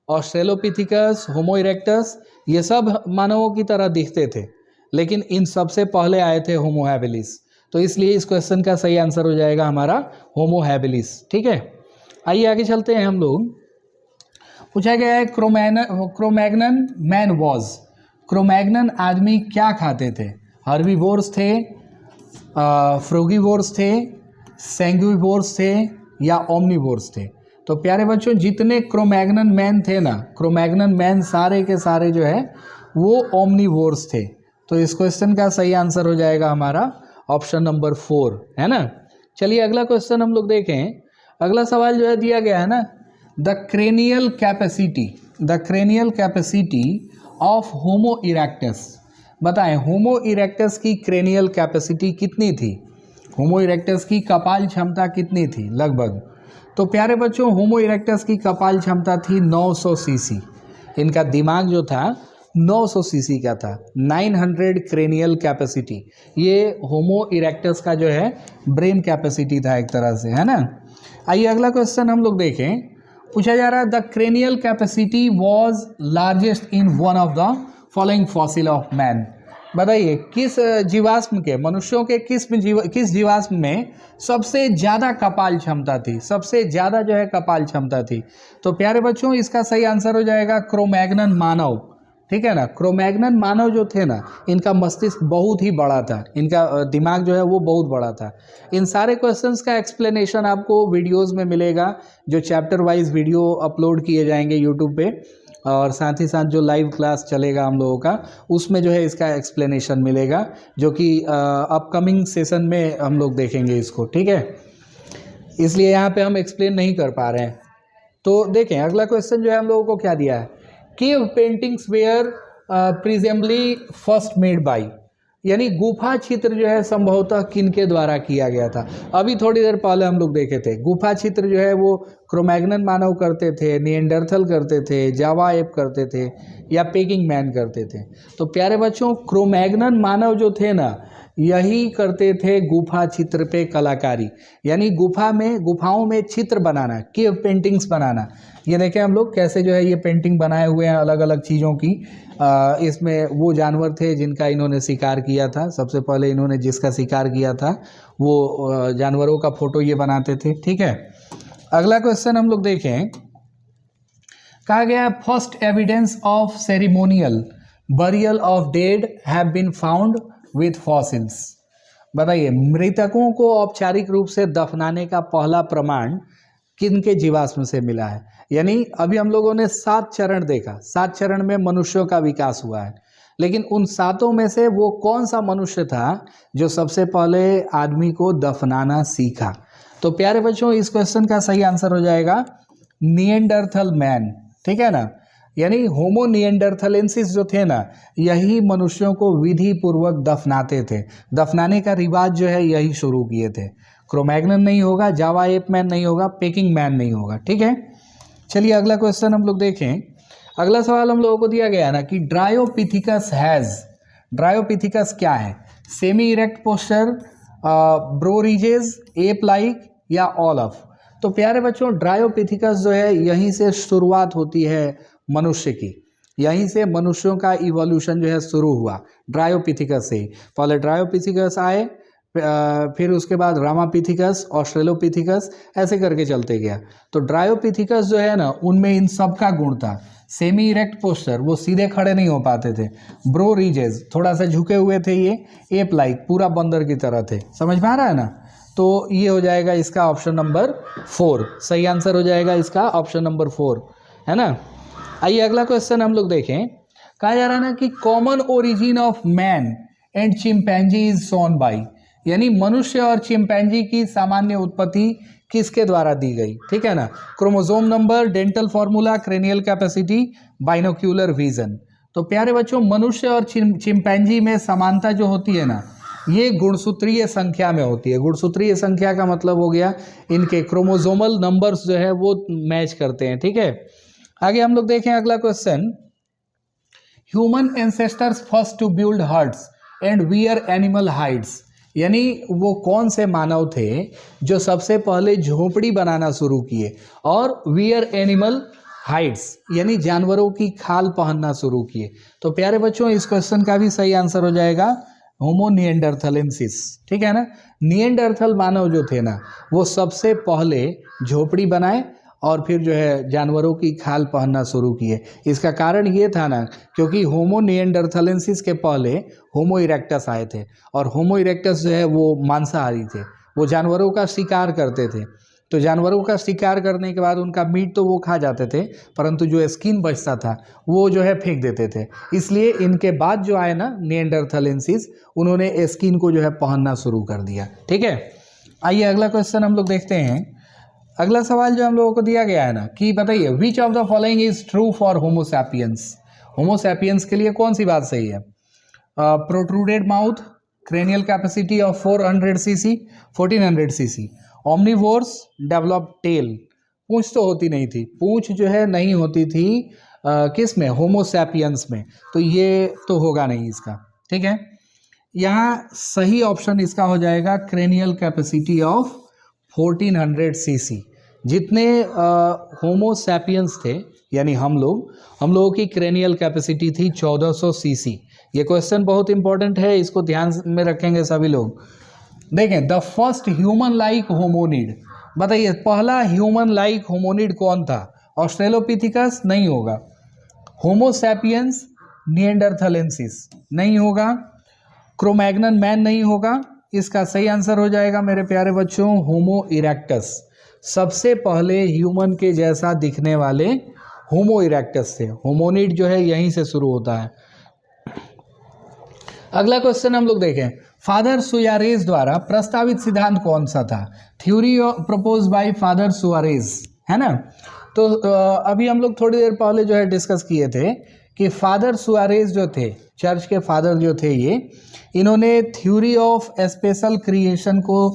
ऑस्ट्रेलोपिथिकस, होमो इरेक्टस, ये सब मानवों की तरह दिखते थे, लेकिन इन सबसे पहले आए थे होमो हैबिलिस। तो इसलिए इस क्वेश्चन का सही आंसर हो जाएगा हमारा होमो हैबिलिस, ठीक है। आइए आगे चलते हैं हम लोग। पूछा गया है क्रोमैग्नन मैन वॉज, क्रोमैग्नन आदमी क्या खाते थे? हर्बीवोर्स थे, फ्रूगीवोर्स थे, सैंग्यूवोर्स थे, या ओमनीवोर्स थे? तो प्यारे बच्चों, जितने क्रोमैग्नन मैन थे ना, क्रोमैग्नन मैन सारे के सारे जो है वो ओमनीवोर्स थे। तो इस क्वेश्चन का सही आंसर हो जाएगा हमारा ऑप्शन नंबर 4, है ना। चलिए अगला क्वेश्चन हम लोग देखें। अगला सवाल जो है दिया गया है ना, the cranial capacity of homo erectus, बताएं होमो इरेक्टस की क्रेनियल कैपेसिटी कितनी थी? होमो इरेक्टस की कपाल क्षमता कितनी थी लगभग? तो प्यारे बच्चों, होमो इरेक्टस की कपाल क्षमता थी 900 सीसी। इनका दिमाग जो था 900 सीसी का था, 900 क्रेनियल कैपेसिटी। ये होमो इरेक्टस का जो है ब्रेन कैपेसिटी था एक तरह से, है ना। आइए अगला क्वेश्चन हम लोग देखें। पूछा जा रहा है the cranial capacity was largest in one of the following fossil of man, बताइए किस जीवाश्म के, मनुष्यों के किस जीवाश्म में सबसे ज़्यादा कपाल क्षमता थी, सबसे ज़्यादा जो है कपाल क्षमता थी? तो प्यारे बच्चों, इसका सही आंसर हो जाएगा क्रोमैग्नन मानव, ठीक है ना। क्रोमैग्नन मानव जो थे ना, इनका मस्तिष्क बहुत ही बड़ा था, इनका दिमाग जो है वो बहुत बड़ा था। इन सारे क्वेश्चंस का एक्सप्लेनेशन आपको वीडियोस में मिलेगा, जो चैप्टर वाइज वीडियो अपलोड किए जाएंगे यूट्यूब पे, और साथ ही साथ जो लाइव क्लास चलेगा हम लोगों का उसमें जो है इसका एक्सप्लेनेशन मिलेगा, जो कि अपकमिंग सेशन में हम लोग देखेंगे इसको, ठीक है। इसलिए यहाँ पे हम एक्सप्लेन नहीं कर पा रहे हैं। तो देखें अगला क्वेश्चन जो है हम लोगों को क्या दिया है, cave paintings were presumably first made by, यानी गुफा चित्र जो है संभवतः किनके द्वारा किया गया था। अभी थोड़ी देर पहले हम लोग देखे थे गुफा चित्र जो है वो क्रोमैग्नन मानव करते थे, निएंडरथल करते थे, जावा एप करते थे या पेकिंग मैन करते थे। तो प्यारे बच्चों क्रोमैग्नन मानव जो थे ना यही करते थे गुफा चित्र पे कलाकारी, यानी गुफाओं में चित्र बनाना, केव पेंटिंग्स बनाना। ये देखें हम लोग कैसे जो है ये पेंटिंग बनाए हुए हैं अलग अलग चीज़ों की। इसमें वो जानवर थे जिनका इन्होंने शिकार किया था, सबसे पहले इन्होंने जिसका शिकार किया था वो जानवरों का फोटो ये बनाते थे, ठीक है। अगला क्वेश्चन हम लोग देखें, कहा गया first evidence of ceremonial burial of dead have been found with fossils. बताइए मृतकों को औपचारिक रूप से दफनाने का पहला प्रमाण किनके जीवाश्म से मिला है। यानी अभी हम लोगों ने 7 चरण देखा, 7 चरण में मनुष्यों का विकास हुआ है, लेकिन उन 7 में से वो कौन सा मनुष्य था जो सबसे पहले आदमी को दफनाना सीखा। तो प्यारे बच्चों इस क्वेश्चन का सही आंसर हो जाएगा निएंडरथल मैन, ठीक है ना। यानी होमो निएंडरथलेंसिस जो थे ना यही मनुष्यों को विधि पूर्वक दफनाते थे, दफनाने का रिवाज जो है यही शुरू किए थे। क्रोमैग्नन नहीं होगा, जावा एप मैन नहीं होगा, पेकिंग मैन नहीं होगा, ठीक है। चलिए अगला क्वेश्चन हम लोग देखें। अगला सवाल हम लोगों को दिया गया ना कि ड्रायोपिथिकस हैज, ड्रायोपिथिकस क्या है, semi erect posture, brow ridges, ape like या ऑल ऑफ। तो प्यारे बच्चों ड्रायोपिथिकस जो है यहीं से शुरुआत होती है मनुष्य की, यहीं से मनुष्यों का इवोल्यूशन जो है शुरू हुआ ड्रायोपिथिकस से। पहले ड्रायोपिथिकस आए, फिर उसके बाद रामापिथिकस, ऑस्ट्रेलोपिथिकस, ऐसे करके चलते गया। तो ड्रायोपिथिकस जो है ना उनमें इन सब का गुण था। सेमी इरेक्ट पोस्चर, वो सीधे खड़े नहीं हो पाते थे। ब्रो रीजेस, थोड़ा सा झुके हुए थे ये। एप लाइक, पूरा बंदर की तरह थे। समझ में आ रहा है ना। तो ये हो जाएगा इसका ऑप्शन नंबर 4, सही आंसर हो जाएगा इसका ऑप्शन नंबर 4, है ना। आइए अगला क्वेश्चन हम लोग देखें। कहा जा रहा है ना कि common origin of man and chimpanzee is shown by, यानी मनुष्य और चिंपैंजी की सामान्य उत्पत्ति किसके द्वारा दी गई, ठीक है ना। Chromosome number, dental formula, cranial capacity, binocular vision. तो प्यारे बच्चों मनुष्य और चिंपैंजी में समानता जो होती है ना ये गुणसूत्रीय संख्या में होती है। गुणसूत्रीय संख्या का मतलब हो गया इनके क्रोमोसोमल नंबर्स जो है वो मैच करते हैं, ठीक है। आगे हम लोग देखें अगला question, human ancestors first to build huts and wear animal hides, यानी वो कौन से मानव थे जो सबसे पहले झोपड़ी बनाना शुरू किए और वियर एनिमल हाइड्स यानी जानवरों की खाल पहनना शुरू किए। तो प्यारे बच्चों इस क्वेश्चन का भी सही आंसर हो जाएगा होमो निएंडरथलेंसिस, ठीक है ना। निएंडरथल मानव जो थे ना वो सबसे पहले झोपड़ी बनाए और फिर जो है जानवरों की खाल पहनना शुरू किए। इसका कारण ये था ना क्योंकि होमो निएंडरथलेंसिस के पहले होमो इरेक्टस आए थे और होमो इरेक्टस जो है वो मांसाहारी थे, वो जानवरों का शिकार करते थे। तो जानवरों का शिकार करने के बाद उनका मीट तो वो खा जाते थे परंतु जो स्किन बचता था वो जो है फेंक देते थे। इसलिए इनके बाद जो आए ना निएंडरथलेंसिस उन्होंने स्किन को जो है पहनना शुरू कर दिया, ठीक है। आइए अगला क्वेश्चन हम लोग देखते हैं। अगला सवाल जो हम लोगों को दिया गया है ना कि बताइए which of the following is true for Homo sapiens. Homo sapiens के लिए कौन सी बात सही है। Protruded mouth, cranial capacity of 400 cc, 1400 cc, omnivores, develop tail. पूंछ तो होती नहीं थी, पूंछ जो है नहीं होती थी किस में, होमो सैपियंस में, तो ये तो होगा नहीं इसका, ठीक है। यहाँ सही ऑप्शन इसका हो जाएगा क्रेनियल कैपेसिटी ऑफ 1400 सीसी। जितने होमो सैपियंस थे यानी हम लोगों की क्रेनियल कैपेसिटी थी 1400 सीसी। ये क्वेश्चन बहुत इंपॉर्टेंट है, इसको ध्यान में रखेंगे सभी लोग। देखें the first human like hominid, बताइए पहला ह्यूमन लाइक होमोनिड कौन था। ऑस्ट्रेलोपिथिकस नहीं होगा, होमो सैपियंस निएंडरथलेंसिस नहीं होगा, क्रोमैग्नन मैन नहीं होगा। इसका सही आंसर हो जाएगा मेरे प्यारे बच्चों होमो इरेक्टस। सबसे पहले ह्यूमन के जैसा दिखने वाले होमो इरेक्टस से, होमोनिड जो है यहीं से शुरू होता है। अगला क्वेश्चन हम लोग देखें, फादर सुआरेज द्वारा प्रस्तावित सिद्धांत कौन सा था? Theory propose by father Suarez, है ना। तो अभी हम लोग थोड़ी देर पहले जो है डिस्कस किए थे कि फादर सुआरेज जो थे, चर्च के फादर जो थे ये, इन्होंने थ्योरी ऑफ स्पेशल क्रिएशन को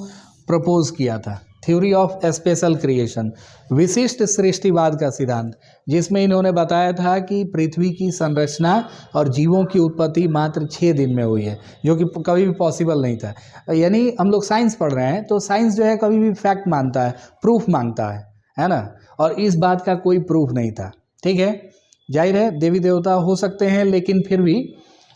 प्रपोज किया था। थ्योरी ऑफ स्पेशल क्रिएशन, विशिष्ट सृष्टिवाद का सिद्धांत, जिसमें इन्होंने बताया था कि पृथ्वी की संरचना और जीवों की उत्पत्ति मात्र 6 दिन में हुई है, जो कि कभी भी पॉसिबल नहीं था। यानी हम लोग साइंस पढ़ रहे हैं तो साइंस जो है कभी भी फैक्ट मानता है, प्रूफ मांगता है ना, और इस बात का कोई प्रूफ नहीं था। ठीक है, जाहिर है देवी देवता हो सकते हैं, लेकिन फिर भी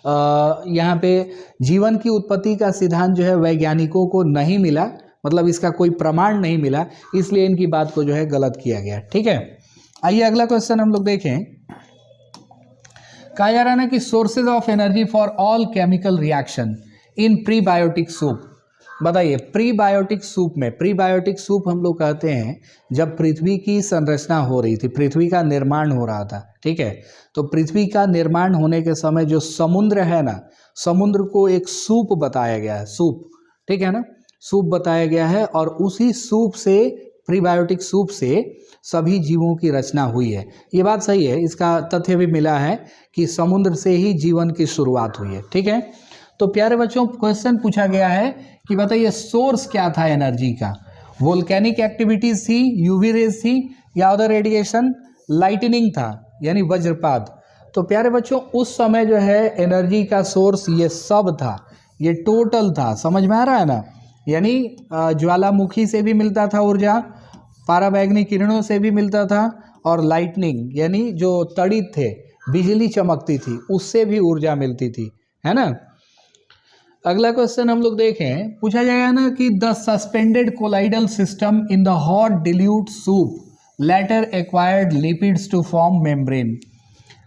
यहाँ पे जीवन की उत्पत्ति का सिद्धांत जो है वैज्ञानिकों को नहीं मिला, मतलब इसका कोई प्रमाण नहीं मिला, इसलिए इनकी बात को जो है गलत किया गया। ठीक है, आइए अगला क्वेश्चन हम लोग देखें। कहा जा रहा है ना कि sources of energy for all chemical reaction in prebiotic soup. बताइए, प्रीबायोटिक सूप में, प्रीबायोटिक सूप हम लोग कहते हैं जब पृथ्वी की संरचना हो रही थी, पृथ्वी का निर्माण हो रहा था। ठीक है, तो पृथ्वी का निर्माण होने के समय जो समुद्र है ना, समुद्र को एक सूप बताया गया है, सूप। ठीक है ना, सूप बताया गया है, और उसी सूप से, प्रीबायोटिक सूप से सभी जीवों की रचना हुई है। ये बात सही है, इसका तथ्य भी मिला है कि समुद्र से ही जीवन की शुरुआत हुई है। ठीक है, तो प्यारे बच्चों क्वेश्चन पूछा गया है कि बताइए सोर्स क्या था एनर्जी का? वोल्केनिक एक्टिविटीज थी, यूवी रेज थी, या अदर रेडिएशन, लाइटनिंग था यानी वज्रपात। तो प्यारे बच्चों उस समय जो है एनर्जी का सोर्स ये सब था, ये टोटल था। समझ में आ रहा है ना? यानी ज्वालामुखी से भी मिलता था ऊर्जा, पाराबैंगनी किरणों से भी मिलता था, और लाइटनिंग यानी जो तड़ित थे, बिजली चमकती थी, उससे भी ऊर्जा मिलती थी, है ना। अगला क्वेश्चन हम लोग देखें, पूछा जाएगा ना कि the suspended colloidal system in the hot dilute soup later acquired lipids to form membrane.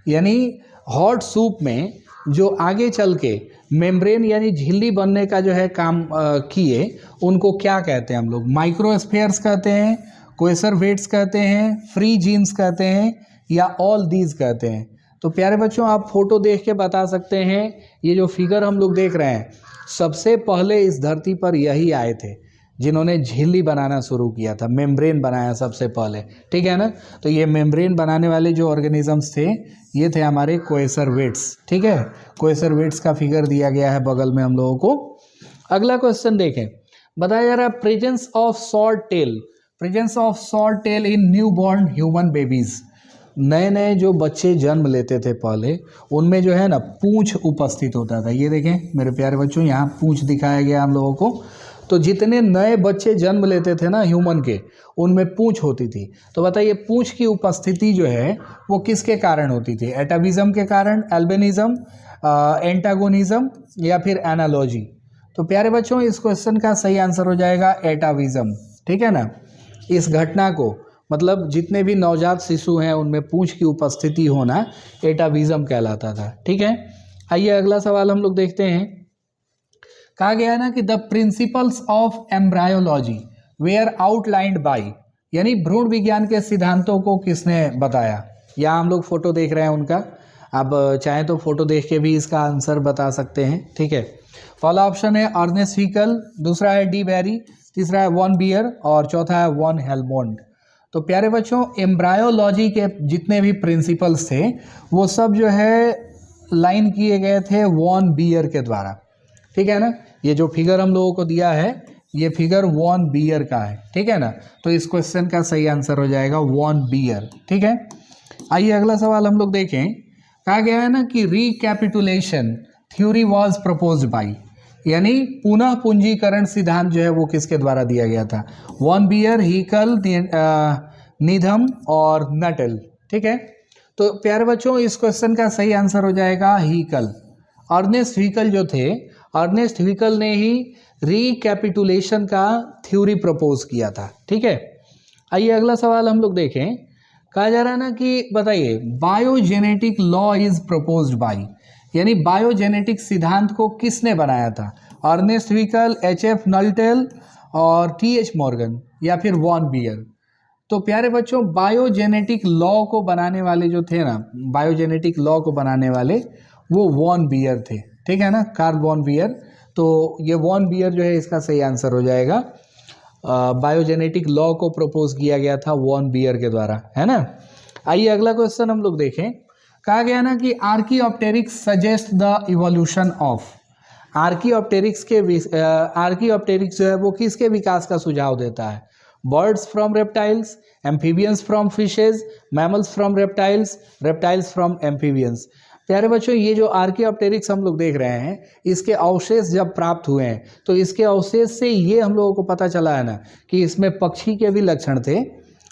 यानी हॉट सूप में जो आगे चल के मेम्ब्रेन यानी झिल्ली बनने का जो है काम किए, उनको क्या कहते हैं हम लोग? माइक्रोस्फेयर्स कहते हैं, कोएसरवेट्स कहते हैं, फ्री जीन्स कहते हैं, या ऑल दीज कहते हैं। तो प्यारे बच्चों आप फोटो देख के बता सकते हैं। ये जो फिगर हम लोग देख रहे हैं, सबसे पहले इस धरती पर यही आए थे जिन्होंने झिल्ली बनाना शुरू किया था, मेम्ब्रेन बनाया सबसे पहले। ठीक है ना, तो ये मेम्ब्रेन बनाने वाले जो ऑर्गेनिजम्स थे ये थे हमारे कोएसरवेट्स। ठीक है, कोएसरवेट्स का फिगर दिया गया है बगल में हम लोगों को। अगला क्वेश्चन देखें, बताया जा रहा है presence of short tail, presence of short tail in new born human babies. नए नए जो बच्चे जन्म लेते थे पहले, उनमें जो है ना पूंछ उपस्थित होता था। ये देखें मेरे प्यारे बच्चों, यहाँ पूंछ दिखाया गया हम लोगों को। तो जितने नए बच्चे जन्म लेते थे ना ह्यूमन के, उनमें पूंछ होती थी। तो बताइए पूंछ की उपस्थिति जो है वो किसके कारण होती थी? एटाविज्म के कारण, एल्बिनिज्म, एंटागोनिज्म, या फिर एनालॉजी? तो प्यारे बच्चों इस क्वेश्चन का सही आंसर हो जाएगा एटाविज्म। ठीक है ना, इस घटना को, मतलब जितने भी नवजात शिशु हैं उनमें पूंछ की उपस्थिति होना एटाविज्म कहलाता था। ठीक है, आइए अगला सवाल हम लोग देखते हैं। कहा गया है ना कि the principles of embryology were outlined by, यानी भ्रूण विज्ञान के सिद्धांतों को किसने बताया? यहाँ हम लोग फोटो देख रहे हैं उनका, आप चाहें तो फोटो देख के भी इसका आंसर बता सकते हैं। ठीक है, पहला ऑप्शन है अर्नेस्ट हैकेल, दूसरा है डी बैरी, तीसरा है वॉन बियर, और चौथा है वॉन हेलमोंड। तो प्यारे बच्चों एम्ब्रायोलॉजी के जितने भी प्रिंसिपल्स थे वो सब जो है लाइन किए गए थे वॉन बियर के द्वारा। ठीक है ना, ये जो फिगर हम लोगों को दिया है ये फिगर वॉन बियर का है। ठीक है ना, तो इस क्वेश्चन का सही आंसर हो जाएगा वॉन बियर। ठीक है, आइए अगला सवाल हम लोग देखें। कहा गया है ना कि recapitulation theory was proposed by, यानी पुनः पूंजीकरण सिद्धांत जो है वो किसके द्वारा दिया गया था? वॉन बियर, हैकेल, नीधम और नटेल। ठीक है, तो प्यारे बच्चों इस क्वेश्चन का सही आंसर हो जाएगा हैकेल। अर्नेस्ट हैकेल जो थे, अर्नेस्ट हैकेल ने ही रिकैपिटुलेशन का थ्योरी प्रपोज किया था। ठीक है, आइए अगला सवाल हम लोग देखें। कहा जा रहा है ना कि बताइए biogenetic law is proposed by, यानी बायोजेनेटिक सिद्धांत को किसने बनाया था? Ernest Hückel, HF. नल्टेल और टी.एच. मॉर्गन, या फिर वॉन बियर? तो प्यारे बच्चों बायोजेनेटिक लॉ को बनाने वाले जो थे ना, बायोजेनेटिक लॉ को बनाने वाले वो वॉन बियर थे, ठीक है ना, कार्ल वॉन बियर। तो ये वॉन बियर जो है इसका सही आंसर हो जाएगा। बायोजेनेटिक लॉ को प्रपोज किया गया था वॉन बियर के द्वारा, है ना। आइए अगला क्वेश्चन हम लोग देखें। कहा गया ना कि Archaeopteryx suggest the evolution of, Archaeopteryx जो है वो किसके विकास का सुझाव देता है? Birds from reptiles, amphibians from fishes, mammals from reptiles, reptiles from amphibians. प्यारे बच्चों ये जो आर्कियोप्टेरिक्स हम लोग देख रहे हैं, इसके अवशेष जब प्राप्त हुए हैं तो इसके अवशेष से ये हम लोगों को पता चला है ना कि इसमें पक्षी के भी लक्षण थे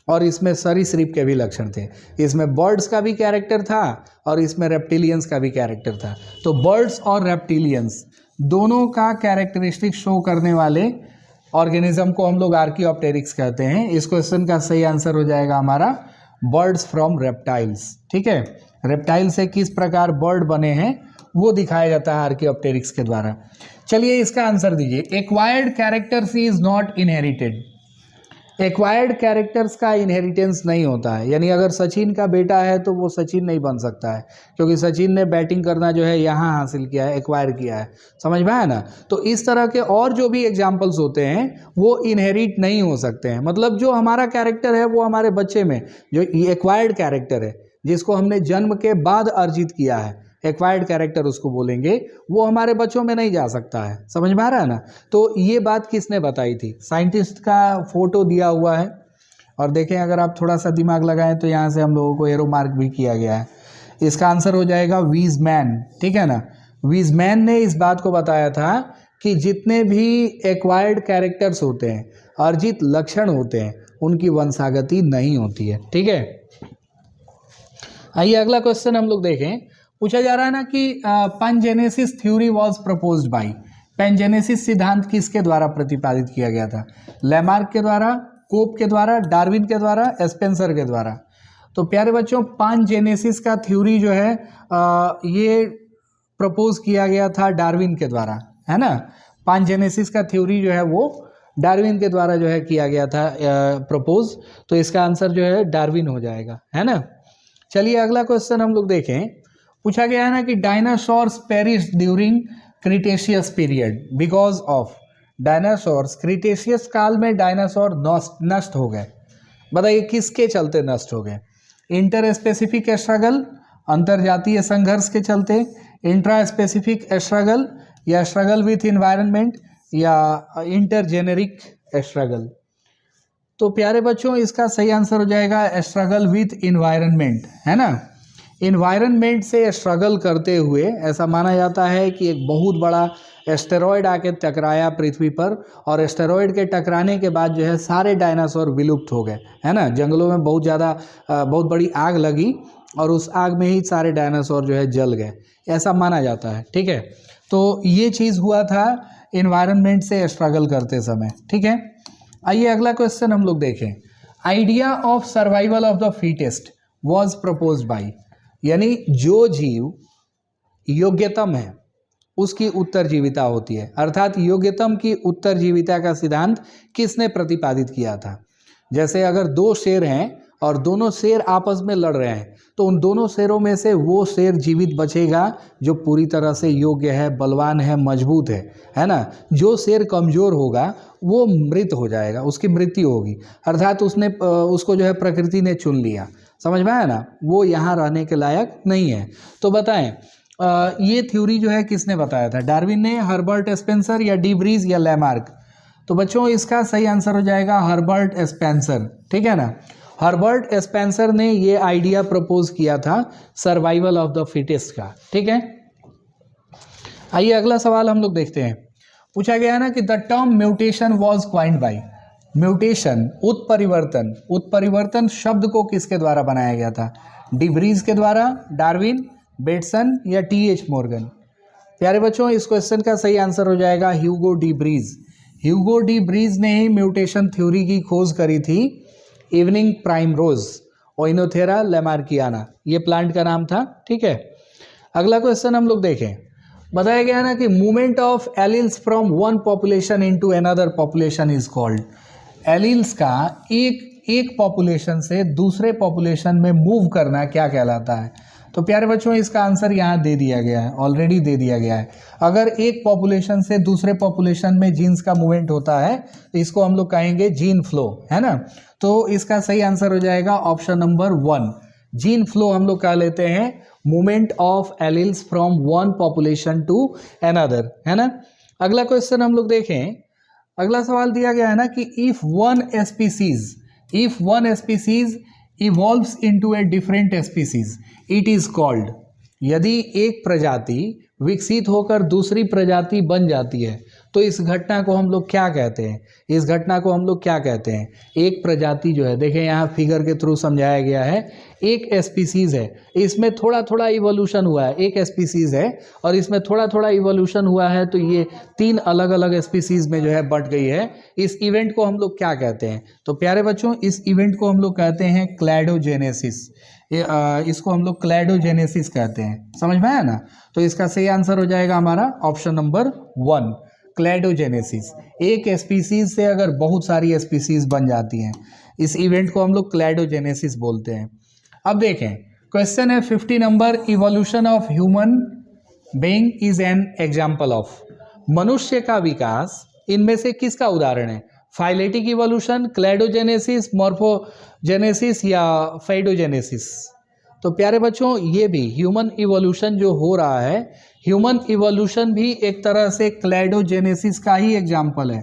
और इसमें सरीसृप के भी लक्षण थे। इसमें बर्ड्स का भी कैरेक्टर था और इसमें रेप्टिलियंस का भी कैरेक्टर था। तो बर्ड्स और रेप्टिलियंस दोनों का कैरेक्टरिस्टिक शो करने वाले ऑर्गेनिज्म को हम लोग आर्कियोप्टेरिक्स कहते हैं। इस क्वेश्चन का सही आंसर हो जाएगा हमारा बर्ड्स फ्रॉम रेप्टाइल्स, ठीक है। रेप्टाइल से किस प्रकार बर्ड बने हैं वो दिखाया जाता है आर्कियोप्टेरिक्स के द्वारा। चलिए इसका आंसर दीजिए। Acquired characters is not inherited, acquired characters का इनहेरिटेंस नहीं होता है, यानी अगर सचिन का बेटा है तो वो सचिन नहीं बन सकता है, क्योंकि सचिन ने बैटिंग करना जो है यहाँ हासिल किया है, एक्वायर किया है, समझ में आया ना। तो इस तरह के और जो भी एग्जाम्पल्स होते हैं वो इनहेरिट नहीं हो सकते हैं। मतलब जो हमारा कैरेक्टर है वो हमारे बच्चे में जो एक्वायर्ड कैरेक्टर है, जिसको हमने जन्म के बाद अर्जित किया है, एक्वायर्ड कैरेक्टर उसको बोलेंगे, वो हमारे बच्चों में नहीं जा सकता है। समझ में आ रहा है ना। तो ये बात किसने बताई थी? साइंटिस्ट का फोटो दिया हुआ है और देखें अगर आप थोड़ा सा दिमाग लगाएं तो यहाँ से हम लोगों को एरो मार्क भी किया गया है। इसका आंसर हो जाएगा वीजमैन, ठीक है ना। वीजमैन ने इस बात को बताया था कि जितने भी एक्वायर्ड कैरेक्टर्स होते हैं, अर्जित लक्षण होते हैं, उनकी वंशागति नहीं होती है, ठीक है। आइए अगला क्वेश्चन हम लोग देखें। पूछा जा रहा है ना कि पैनजेनेसिस थ्योरी वाज प्रपोज्ड बाय, पैनजेनेसिस सिद्धांत किसके द्वारा प्रतिपादित किया गया था? लैमार्क के द्वारा, कोप के द्वारा, डार्विन के द्वारा, स्पेंसर के द्वारा। तो प्यारे बच्चों पैनजेनेसिस का थ्योरी जो है ये प्रपोज किया गया था डार्विन के द्वारा, है ना। पैनजेनेसिस का थ्योरी जो है वो डार्विन के द्वारा जो है किया गया था प्रपोज। तो इसका आंसर जो है डार्विन हो जाएगा, है ना। चलिए अगला क्वेश्चन हम लोग देखें। पूछा गया है ना कि dinosaurs perish during Cretaceous period because of, dinosaurs Cretaceous काल में डायनासोर नष्ट हो गए। बताइए किसके चलते नष्ट हो गए? इंटर स्पेसिफिक स्ट्रगल, अंतरजातीय संघर्ष के चलते, इंट्रा स्पेसिफिक स्ट्रगल, या स्ट्रगल विथ इन्वायरमेंट, या इंटरजेनेरिक स्ट्रगल। तो प्यारे बच्चों इसका सही आंसर हो जाएगा स्ट्रगल विथ इन्वायरमेंट, है ना। इन्वायरमेंट से स्ट्रगल करते हुए ऐसा माना जाता है कि एक बहुत बड़ा एस्टेरॉयड आके टकराया पृथ्वी पर, और एस्टेरॉयड के टकराने के बाद जो है सारे डायनासोर विलुप्त हो गए, है ना। जंगलों में बहुत बड़ी आग लगी और उस आग में ही सारे डायनासोर जो है जल गए, ऐसा माना जाता है, ठीक है। तो ये चीज़ हुआ था इन्वायरमेंट से स्ट्रगल करते समय, ठीक है। आइए अगला क्वेश्चन हम लोग देखें। Idea of survival of the fittest was proposed by, यानी जो जीव योग्यतम है उसकी उत्तरजीविता होती है, अर्थात योग्यतम की उत्तरजीविता का सिद्धांत किसने प्रतिपादित किया था? जैसे अगर दो शेर हैं और दोनों शेर आपस में लड़ रहे हैं तो उन दोनों शेरों में से वो शेर जीवित बचेगा जो पूरी तरह से योग्य है, बलवान है, मजबूत है ना। जो शेर कमज़ोर होगा वो मृत हो जाएगा, उसकी मृत्यु होगी, अर्थात उसको जो है प्रकृति ने चुन लिया। समझ में आया ना, वो यहाँ रहने के लायक नहीं है। तो बताएं ये थ्योरी जो है किसने बताया था? डार्विन ने, हर्बर्ट स्पेंसर, या डी ब्रीज, या लैमार्क? तो बच्चों इसका सही आंसर हो जाएगा हर्बर्ट स्पेंसर, ठीक है ना। हर्बर्ट स्पेंसर ने ये आइडिया प्रपोज किया था सर्वाइवल ऑफ द फिटेस्ट का, ठीक है। आइए अगला सवाल हम लोग देखते हैं। पूछा गया है ना कि the term mutation was coined by, mutation उत्परिवर्तन, उत्परिवर्तन शब्द को किसके द्वारा बनाया गया था? डी ब्रीज के द्वारा, डार्विन, बेटसन, या टी.एच. मॉर्गन? प्यारे बच्चों इस क्वेश्चन का सही आंसर हो जाएगा Hugo de Vries. Hugo de Vries ने ही म्यूटेशन थ्योरी की खोज करी थी। इवनिंग प्राइमरोज, ओइनोथेरा लैमार्कियाना, ये प्लांट का नाम था, ठीक है। अगला क्वेश्चन हम लोग देखें। बताया गया ना कि movement of alleles from one population into another population is called, alleles का एक एक पॉपुलेशन से दूसरे पॉपुलेशन में मूव करना क्या कहलाता है? तो प्यारे बच्चों इसका आंसर यहाँ दे दिया गया है, ऑलरेडी दे दिया गया है। अगर एक पॉपुलेशन से दूसरे पॉपुलेशन में जीन्स का मूवमेंट होता है तो इसको हम लोग कहेंगे जीन फ्लो, है ना। तो इसका सही आंसर हो जाएगा ऑप्शन नंबर 1। जीन फ्लो हम लोग कह लेते हैं movement of alleles from one population to another, है ना। अगला क्वेश्चन हम लोग देखें। अगला सवाल दिया गया है ना कि if one species evolves into a different species it is called, यदि एक प्रजाति विकसित होकर दूसरी प्रजाति बन जाती है तो इस घटना को हम लोग क्या कहते हैं? इस घटना को हम लोग क्या कहते हैं? एक प्रजाति जो है, देखें यहाँ फिगर के थ्रू समझाया गया है, एक स्पीसीज है, इसमें थोड़ा थोड़ा इवोल्यूशन हुआ है, एक स्पीसीज है और इसमें थोड़ा थोड़ा इवोल्यूशन हुआ है, तो ये 3 अलग अलग स्पीसीज में जो है बंट गई है। इस इवेंट को हम लोग क्या कहते हैं? तो प्यारे बच्चों इस इवेंट को हम लोग कहते हैं क्लैडोजेनेसिस। इसको हम लोग क्लैडोजेनेसिस कहते हैं, समझ में आया ना। तो इसका सही आंसर हो जाएगा हमारा ऑप्शन नंबर 1, क्लैडोजेनेसिस। एक स्पीसीज से अगर बहुत सारी स्पीसीज बन जाती हैं, इस इवेंट को हम लोग क्लैडोजेनेसिस बोलते हैं। अब देखें क्वेश्चन है 50 number, evolution of human being is an example of. मनुष्य का विकास इनमें से किसका उदाहरण है? फाइलेटिक इवोल्यूशन, क्लैडोजेनेसिस, मॉर्फोजेनेसिस या फेडोजेनेसिस। तो प्यारे बच्चों ये भी ह्यूमन इवोल्यूशन जो हो रहा है, ह्यूमन इवोल्यूशन भी एक तरह से क्लैडोजेनेसिस का ही एग्जाम्पल है,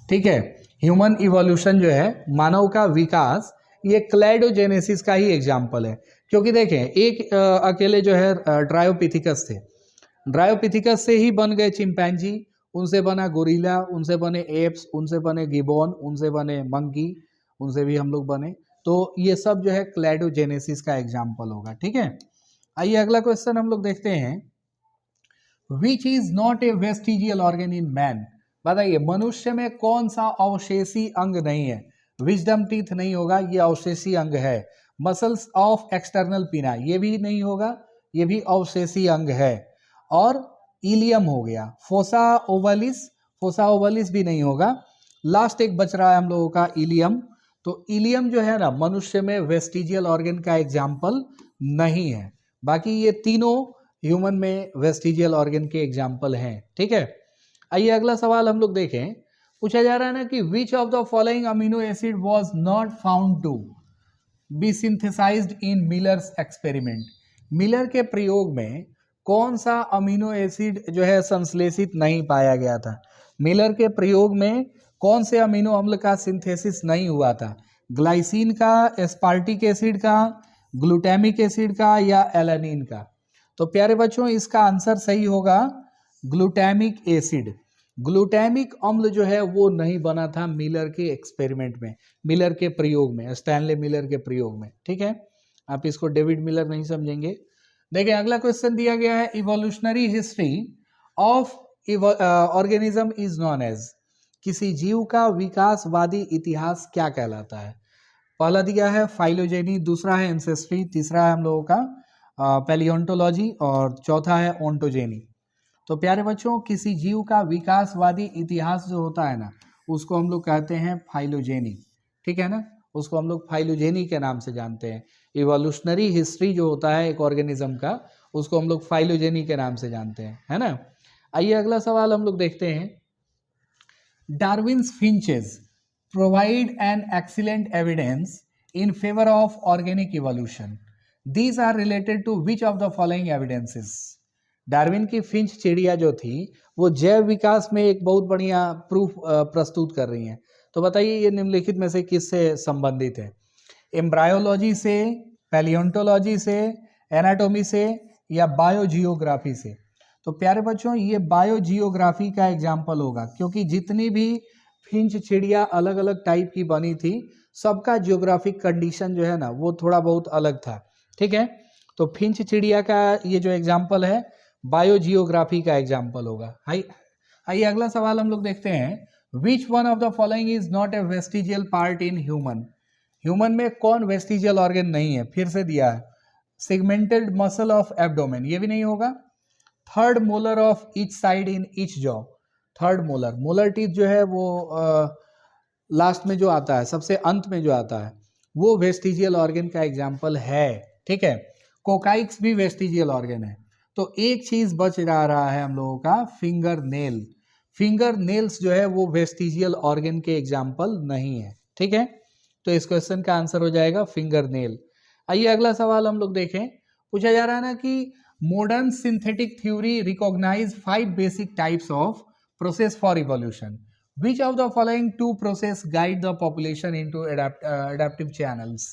ठीक है। ह्यूमन इवोल्यूशन जो है, मानव का विकास, ये क्लैडोजेनेसिस का ही एग्जाम्पल है। क्योंकि देखें एक अकेले जो है ड्रायोपिथिकस थे, ड्रायोपिथिकस से ही बन गए चिंपैंजी, उनसे बना गोरिल्ला, उनसे बने एप्स, उनसे बने गिबॉन, उनसे बने मंकी, उनसे भी हम लोग बने। तो ये सब जो है क्लैडोजेनेसिस का एग्जाम्पल होगा, ठीक है। आइए अगला क्वेश्चन हम लोग देखते हैं। Which is not a vestigial organ in man. बताइए मनुष्य में कौन सा अवशेषी अंग नहीं है? विजडम टीथ नहीं होगा, ये अवशेषी अंग है। मसल्स ऑफ एक्सटर्नल पिना, ये भी नहीं होगा, ये भी अवशेषी अंग है। और इलियम हो गया। फोसा ओवलिस भी नहीं होगा। लास्ट एक बच रहा है हम लोगों का, इलियम। तो इलियम जो है ना मनुष्य में वेस्टिजियल ऑर्गन का एग्जाम्पल नहीं है। बाकी ये तीनों ह्यूमन में वेस्टिजियल ऑर्गन के एग्जाम्पल हैं, ठीक है। आइए अगला सवाल हम लोग देखें। पूछा जा रहा है ना कि which of the following amino acid was not found to be synthesised in Miller's experiment. Miller के प्रयोग में कौन सा अमीनो एसिड जो है संश्लेषित नहीं पाया गया था? मिलर के प्रयोग में कौन से अमीनो अम्ल का सिंथेसिस नहीं हुआ था? ग्लाइसिन का, एस्पार्टिक एसिड का, ग्लूटामिक एसिड का या एलानिन का? तो प्यारे बच्चों इसका आंसर सही होगा ग्लूटामिक एसिड। ग्लूटामिक अम्ल जो है वो नहीं बना था मिलर के एक्सपेरिमेंट में, मिलर के प्रयोग में, स्टैनले मिलर के प्रयोग में, ठीक है। आप इसको डेविड मिलर नहीं समझेंगे। देखिए अगला क्वेश्चन दिया गया है, evolutionary history of organism is known as. किसी जीव का विकासवादी इतिहास क्या कहलाता है? पहला दिया है फाइलोजेनी, दूसरा है एंसेस्ट्री, तीसरा है हम लोगों का पैलियोंटोलॉजी और चौथा है ओंटोजेनी। तो प्यारे बच्चों किसी जीव का विकासवादी इतिहास जो होता है ना उसको हम लोग कहते हैं फाइलोजेनी, ठीक है ना, उसको हम लोग फाइलोजेनी के नाम से जानते हैं। इवोल्यूशनरी हिस्ट्री जो होता है एक ऑर्गेनिज्म का उसको हम लोग फाइलोजेनी के नाम से जानते हैं, है ना। आइए अगला सवाल हम लोग देखते हैं। Darwin's finches provide an excellent evidence in favour of organic evolution. These are related to which of the following evidences. Darwin की फिंच चिड़िया जो थी वो जैव विकास में एक बहुत बढ़िया प्रूफ प्रस्तुत कर रही हैं। तो बताइए ये निम्नलिखित में से किससे संबंधित है? एम्ब्रायोलॉजी से, पैलियोंटोलॉजी से, एनाटॉमी से या बायोजियोग्राफी से? तो प्यारे बच्चों ये बायोजियोग्राफी का एग्जाम्पल होगा, क्योंकि जितनी भी फिंच चिड़िया अलग अलग टाइप की बनी थी सबका जियोग्राफिक कंडीशन जो है ना वो थोड़ा बहुत अलग था, ठीक है। तो फिंच चिड़िया का ये जो एग्जाम्पल है बायोजियोग्राफी का एग्जाम्पल होगा। आइए अगला सवाल हम लोग देखते हैं। Which one of the following is not a vestigial part in human. Human में कौन वेस्टिजियल ऑर्गन नहीं है? फिर से दिया है सेगमेंटेड मसल ऑफ एब्डोमेन, ये भी नहीं होगा। Third molar of each side in each jaw. Third molar, molar teeth जो है वो लास्ट में जो आता है, सबसे अंत में जो आता है, वो वेस्टिजियल ऑर्गन का एग्जाम्पल है, ठीक है। कोकाइक्स भी वेस्टिजियल ऑर्गन है। तो एक चीज बच रहा है हम लोगों का, फिंगर नेल। फिंगर नेल्स जो है वो वेस्टिजियल ऑर्गन के एग्जाम्पल नहीं है, ठीक है। तो इस क्वेश्चन का आंसर हो जाएगा फिंगर नेल। आइए अगला सवाल हम लोग देखें। पूछा जा रहा है ना कि modern synthetic theory recognise 5 basic types of process for evolution. Which of the following two process guide the population into adaptive channels?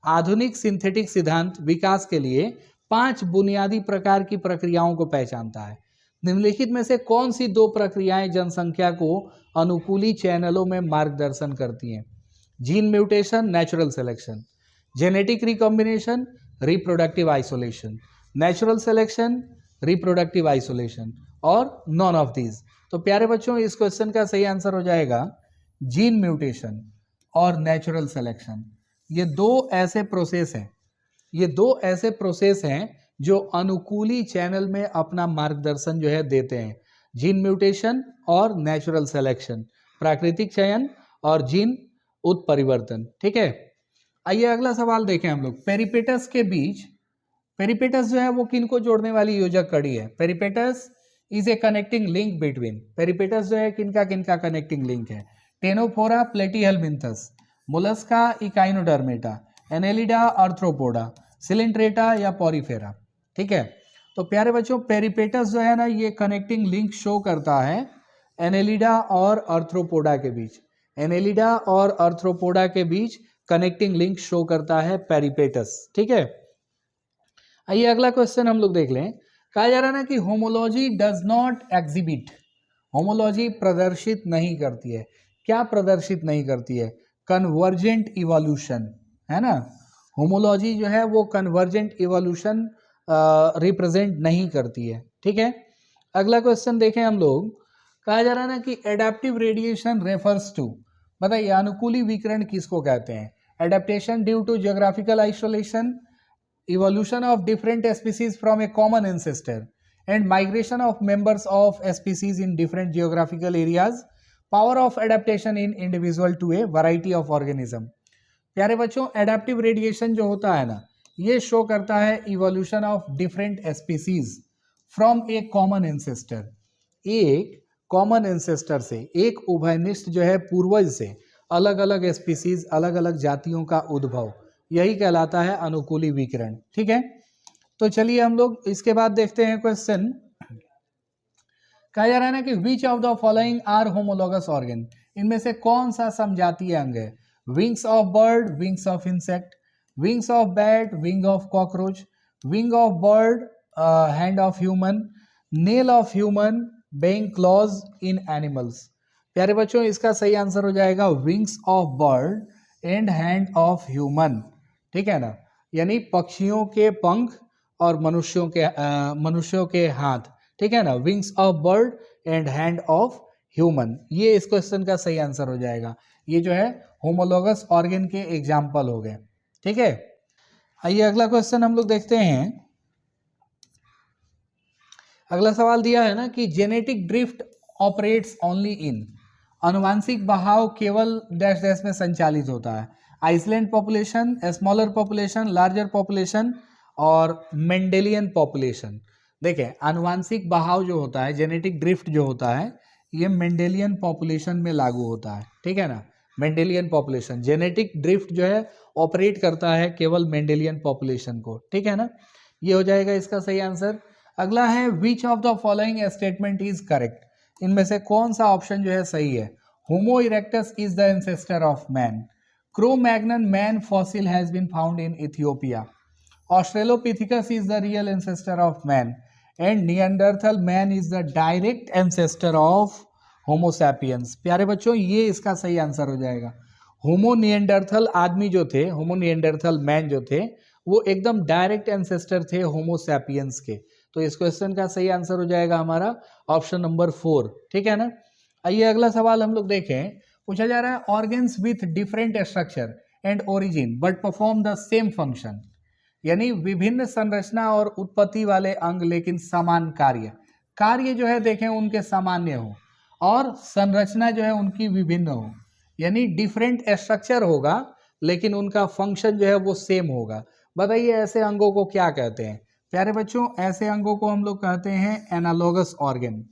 आधुनिक सिंथेटिक सिद्धांत विकास के लिए 5 बुनियादी प्रकार की प्रक्रियाओं को पहचानता है। निम्नलिखित में से कौन सी 2 प्रक्रियाएं जनसंख्या को अनुकूली चैनलों में मार्गदर्शन करती हैं? Gene mutation, natural selection. Genetic recombination, reproductive isolation. Natural selection, reproductive isolation, और नॉन ऑफ दीज। तो प्यारे बच्चों, इस क्वेश्चन का सही आंसर हो जाएगा जीन म्यूटेशन और नेचुरल सिलेक्शन। ये दो ऐसे प्रोसेस हैं जो अनुकूली चैनल में अपना मार्गदर्शन जो है देते हैं। जीन म्यूटेशन और नेचुरल सिलेक्शन, प्राकृतिक चयन और जीन उत्परिवर्तन, ठीक है। आइए अगला सवाल देखें हम लोग। पेरिपेटस के बीच, पेरिपेटस जो है वो किनको जोड़ने वाली योजक कड़ी है? Peripatus is a connecting link between, Peripatus जो है किनका किनका कनेक्टिंग लिंक है? Ctenophora Platyhelminthes, Mollusca Echinodermata, Annelida Arthropoda, Coelenterata या पॉरीफेरा, ठीक है। तो प्यारे बच्चों, पेरिपेटस जो है ना ये कनेक्टिंग लिंक शो करता है एनेलिडा और आर्थ्रोपोडा के बीच। एनेलिडा और आर्थ्रोपोडा के बीच कनेक्टिंग लिंक शो करता है पेरिपेटस, ठीक है। आइए अगला क्वेश्चन हम लोग देख लें। कहा जा रहा है ना कि homology does not exhibit, homology प्रदर्शित नहीं करती है। क्या प्रदर्शित नहीं करती है? कन्वर्जेंट इवोल्यूशन, है ना। होमोलॉजी जो है वो कन्वर्जेंट इवोल्यूशन रिप्रेजेंट नहीं करती है, ठीक है। अगला क्वेश्चन देखें हम लोग। कहा जा रहा है ना कि एडेप्टिव रेडिएशन रेफर्स टू, बताइए अनुकूली विकिरण किसको कहते हैं? Adaptation due to geographical isolation, evolution of different species from a common ancestor, and migration of members of species in different geographical areas, power of adaptation in individual to a variety of organism। प्यारे बच्चों, adaptive radiation जो होता है ना ये show करता है evolution of different species from A common ancestor, एक कॉमन एंसेस्टर से, एक उभयनिष्ठ जो है पूर्वज से अलग अलग स्पीसीज, अलग अलग जातियों का उद्भव, यही कहलाता है अनुकूली विकिरण, ठीक है। तो चलिए हम लोग इसके बाद देखते हैं क्वेश्चन। कहा जा रहा है ना कि which of the following are homologous organ, इनमें से कौन सा समजातीय अंग है? Wings of bird, wings of insect, wings of bat, wing of cockroach, wing of bird, hand of human, nail of human, being claws in animals. प्यारे बच्चों, इसका सही आंसर हो जाएगा wings of bird and hand of human, ठीक है ना। यानी पक्षियों के पंख और मनुष्यों के हाथ, ठीक है ना। Wings of bird and hand of human, ये इस क्वेश्चन का सही आंसर हो जाएगा। ये जो है होमोलॉगस ऑर्गन के एग्जाम्पल हो गए, ठीक है। आइए अगला क्वेश्चन हम लोग देखते हैं। अगला सवाल दिया है ना कि genetic drift operates only in, अनुवांशिक बहाव केवल डैश डैश में संचालित होता है। Island population, smaller population, larger population और मेंडेलियन पॉपुलेशन। देखें, अनुवांशिक बहाव जो होता है, जेनेटिक ड्रिफ्ट जो होता है, ये मेंडेलियन पॉपुलेशन में लागू होता है, ठीक है ना। मेंडेलियन पॉपुलेशन, जेनेटिक ड्रिफ्ट जो है ऑपरेट करता है केवल मेंडेलियन पॉपुलेशन को, ठीक है ना। ये हो जाएगा इसका सही आंसर। अगला है which of the following statement is correct, इनमें से कौन सा ऑप्शन जो है सही है? Homo erectus is the ancestor of man, Cro-Magnon man fossil has been found in Ethiopia, Australopithecus is the real ancestor of man, and Neanderthal man is the direct ancestor of Homo sapiens. प्यारे बच्चों, ये इसका सही answer हो जाएगा। होमो Neanderthal आदमी जो थे, होमो निएंडरथल मैन जो थे, वो एकदम डायरेक्ट एंसेस्टर थे होमो सैपियंस के। तो इस क्वेश्चन का सही आंसर हो जाएगा हमारा ऑप्शन नंबर 4, ठीक है ना। आइए अगला सवाल हम लोग देखें। पूछा जा रहा है organs with different structure and origin but perform the same function, यानी विभिन्न संरचना और उत्पत्ति वाले अंग लेकिन समान कार्य, कार्य जो है देखें उनके सामान्य हो और संरचना जो है उनकी विभिन्न हो, यानी डिफरेंट स्ट्रक्चर होगा लेकिन उनका फंक्शन जो है वो सेम होगा। बताइए ऐसे अंगों को क्या कहते हैं प्यारे बच्चों? ऐसे अंगों को हम लोग कहते हैं एनालॉगस ऑर्गन।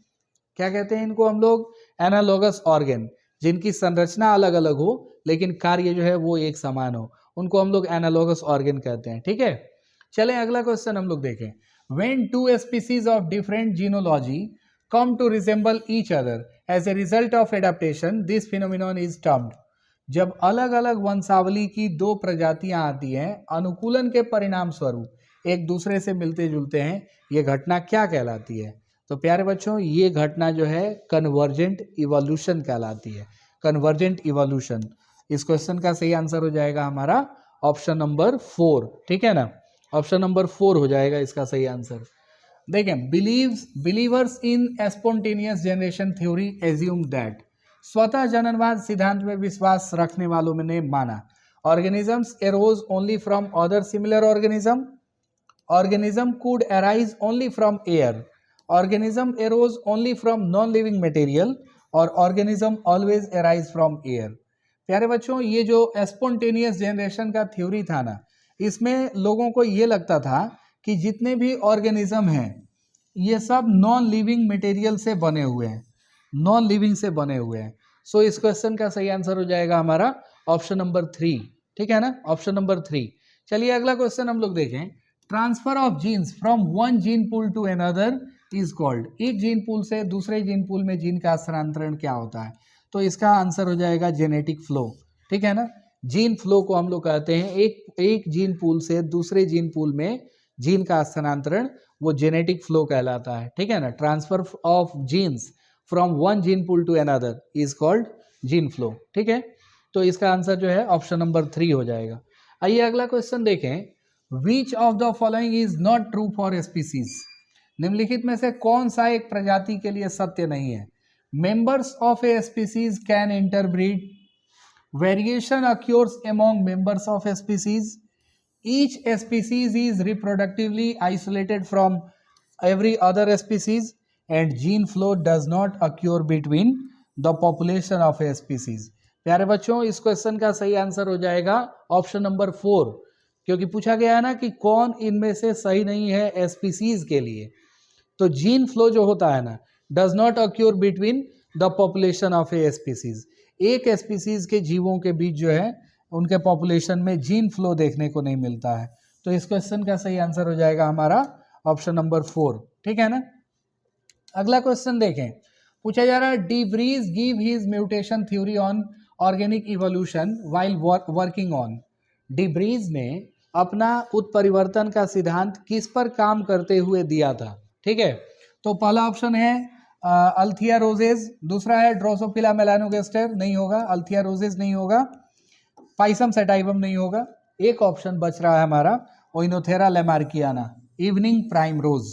क्या कहते हैं इनको हम लोग? Analogous organ. जिनकी संरचना अलग अलग हो लेकिन कार्य जो है वो एक समान हो, उनको हम लोग एनालॉगस ऑर्गन कहते हैं। ठीक है, चलें अगला क्वेश्चन हम लोग देखें। When two species of different genealogy come to resemble each other as a result of adaptation, this phenomenon is termed। जब अलग अलग वंशावली की दो प्रजातियां आती हैं अनुकूलन के परिणाम स्वरूप एक दूसरे से मिलते जुलते हैं, ये घटना क्या कहलाती है? तो प्यारे बच्चों ये घटना जो है कन्वर्जेंट इवोल्यूशन कहलाती है। Convergent evolution. इस क्वेश्चन का सही आंसर हो जाएगा हमारा ऑप्शन नंबर 4। ठीक है ना, ऑप्शन नंबर 4 हो जाएगा इसका सही आंसर। देखें, believers in spontaneous generation theory assume that, स्वतः जननवाद सिद्धांत में विश्वास रखने वालों ने माना organisms arose only from other similar organism could arise only from air, organism arose only from non living material और organism always arise from air. प्यारे बच्चों ये जो स्पॉन्टेनियस जनरेशन का थ्योरी था ना, इसमें लोगों को ये लगता था कि जितने भी ऑर्गेनिज्म हैं ये सब नॉन लिविंग मटेरियल से बने हुए हैं, नॉन लिविंग से बने हुए हैं। सो इस क्वेश्चन का सही आंसर हो जाएगा हमारा ऑप्शन नंबर 3। ठीक है ना, ऑप्शन नंबर 3। चलिए अगला क्वेश्चन हम लोग देखें। Transfer of genes from one gene pool to another is called, एक जीन पूल से दूसरे जीन पूल में जीन का स्थानांतरण क्या होता है? तो इसका आंसर हो जाएगा जेनेटिक फ्लो। ठीक है ना, जीन फ्लो को हम लोग कहते हैं एक जीन पूल से दूसरे जीन पूल में जीन का स्थानांतरण, वो जेनेटिक फ्लो कहलाता है। ठीक है ना, transfer of genes from one gene pool to another is called gene flow. ठीक है, तो इसका आंसर जो है ऑप्शन नंबर 3 हो जाएगा। आइए अगला क्वेश्चन देखें। विच of the following is not true for species, निम्नलिखित में से कौन सा एक प्रजाति के लिए सत्य नहीं है? Members of a species can interbreed, variation occurs among members of a species, each species is reproductively isolated from every other species, and gene flow does not occur between the population of a species। प्यारे बच्चों इस question का सही answer हो जाएगा option number 4, क्योंकि पूछा गया है ना कि कौन इनमें से सही नहीं है स्पीसीज के लिए। तो जीन फ्लो जो होता है ना does not acquire between the population of a species, एक स्पीसीज के जीवों के बीच जो है उनके पॉपुलेशन में जीन फ्लो देखने को नहीं मिलता है। तो इस क्वेश्चन का सही आंसर हो जाएगा हमारा ऑप्शन नंबर 4। ठीक है ना, अगला क्वेश्चन देखें। पूछा जा रहा है D Vries give his mutation theory on organic evolution while working on, D Vries ने अपना उत्परिवर्तन का सिद्धांत किस पर काम करते हुए दिया था? ठीक है, तो पहला ऑप्शन है अल्थिया रोजेज, दूसरा है ड्रोसोफिला मेलानोगास्टर, नहीं होगा, अल्थिया रोजेज नहीं होगा, पाइसम सेटाइवम नहीं होगा। एक ऑप्शन बच रहा है हमारा ओइनोथेरा लेमार्कियाना, इवनिंग प्राइम रोज।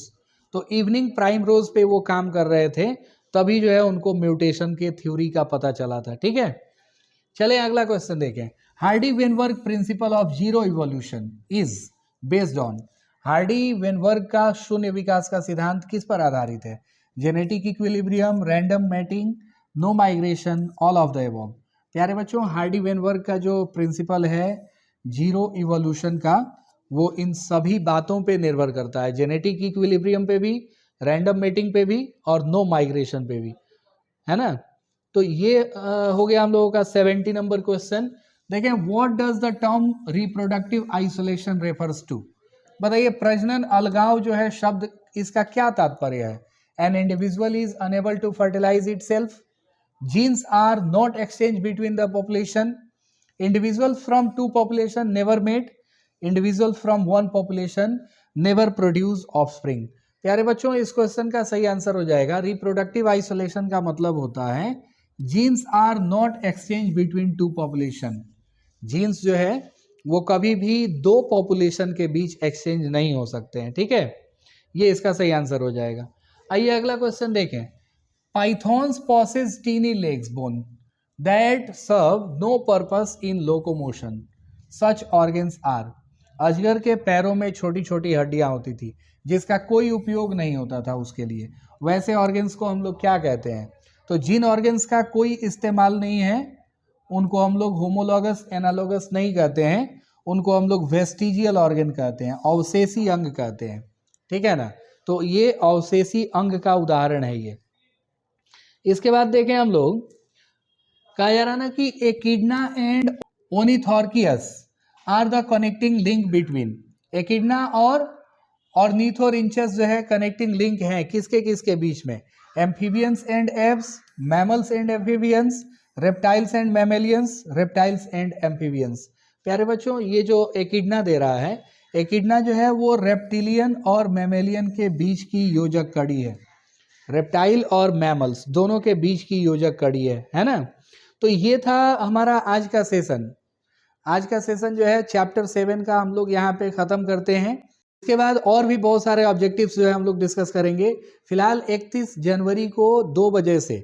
तो इवनिंग प्राइम रोज पे वो काम कर रहे थे, तभी जो है उनको म्यूटेशन के थ्योरी का पता चला था। ठीक है, चले अगला क्वेश्चन देखें। Hardy Weinberg principle of zero evolution is based on, Hardy Weinberg का शून्य विकास का सिद्धांत किस पर आधारित है? Genetic equilibrium, random mating, no migration, all of the above. प्यारे बच्चों हार्डी वेनबर्ग का जो प्रिंसिपल है जीरो इवोल्यूशन का, वो इन सभी बातों पे निर्भर करता है, जेनेटिक इक्विलिब्रियम पे भी, रैंडम मेटिंग पे भी और नो माइग्रेशन पे भी, है ना। तो ये हो गया हम लोगों का 70 नंबर क्वेश्चन। देखें, what does the term reproductive isolation refers to, बताइए प्रजनन अलगाव जो है शब्द, इसका क्या तात्पर्य है? An individual is unable to fertilise itself, genes are not exchanged between the population, individuals from two population never mate, individuals from one population never produce offspring। प्यारे बच्चों इस क्वेश्चन का सही आंसर हो जाएगा रिप्रोडक्टिव आइसोलेशन का मतलब होता है genes are not exchange between two population, genes जो है वो कभी भी दो पॉपुलेशन के बीच एक्सचेंज नहीं हो सकते हैं। ठीक है, ये इसका सही आंसर हो जाएगा। आइए अगला क्वेश्चन देखें। Pythons possess teeny legs bone that serve no purpose in locomotion. Such organs are, अजगर के पैरों में छोटी छोटी हड्डियां होती थी जिसका कोई उपयोग नहीं होता था उसके लिए, वैसे ऑर्गन्स को हम लोग क्या कहते हैं? तो जिन ऑर्गन्स का कोई इस्तेमाल नहीं है उनको हम लोग होमोलॉगस एनालॉगस नहीं कहते हैं, उनको हम लोग वेस्टिजियल ऑर्गन कहते हैं, अवशेषी अंग कहते हैं, ठीक है ना। तो ये अवशेषी अंग का उदाहरण है ये। इसके बाद देखें हम लोग, कहा जा रहा ना कि Echidna and Ornithorhynchus are the connecting link between, Echidna और ऑर्निथोरिंचस जो है कनेक्टिंग लिंक है किसके किसके बीच में, amphibians and apes, mammals and amphibians, reptiles and mammalians, reptiles and amphibians. प्यारे बच्चों, ये जो एकिडना दे रहा है, एकिडना जो है वो रेप्टिलियन और मैमेलियन के बीच की योजक कड़ी है, रेप्टाइल और मैमल्स दोनों के बीच की योजक कड़ी है ना। तो ये था हमारा आज का सेशन। आज का सेशन जो है चैप्टर 7 का हम लोग यहाँ पे ख़त्म करते हैं। इसके बाद और भी बहुत सारे ऑब्जेक्टिव्स जो है हम लोग डिस्कस करेंगे। फिलहाल 31 जनवरी को 2 बजे से,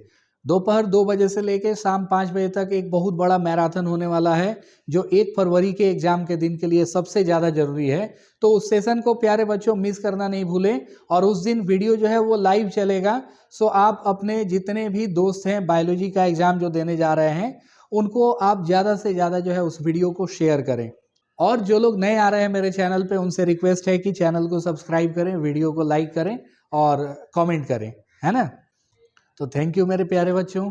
दोपहर 2 बजे से लेकर शाम 5 बजे तक एक बहुत बड़ा मैराथन होने वाला है, जो 1 फरवरी के एग्जाम के दिन के लिए सबसे ज़्यादा जरूरी है। तो उस सेशन को प्यारे बच्चों मिस करना नहीं भूलें, और उस दिन वीडियो जो है वो लाइव चलेगा। सो आप अपने जितने भी दोस्त हैं बायोलॉजी का एग्ज़ाम जो देने जा रहे हैं, उनको आप ज़्यादा से ज़्यादा जो है उस वीडियो को शेयर करें। और जो लोग नए आ रहे हैं मेरे चैनल पे, उनसे रिक्वेस्ट है कि चैनल को सब्सक्राइब करें, वीडियो को लाइक करें और कमेंट करें, है ना। तो थैंक यू मेरे प्यारे बच्चों।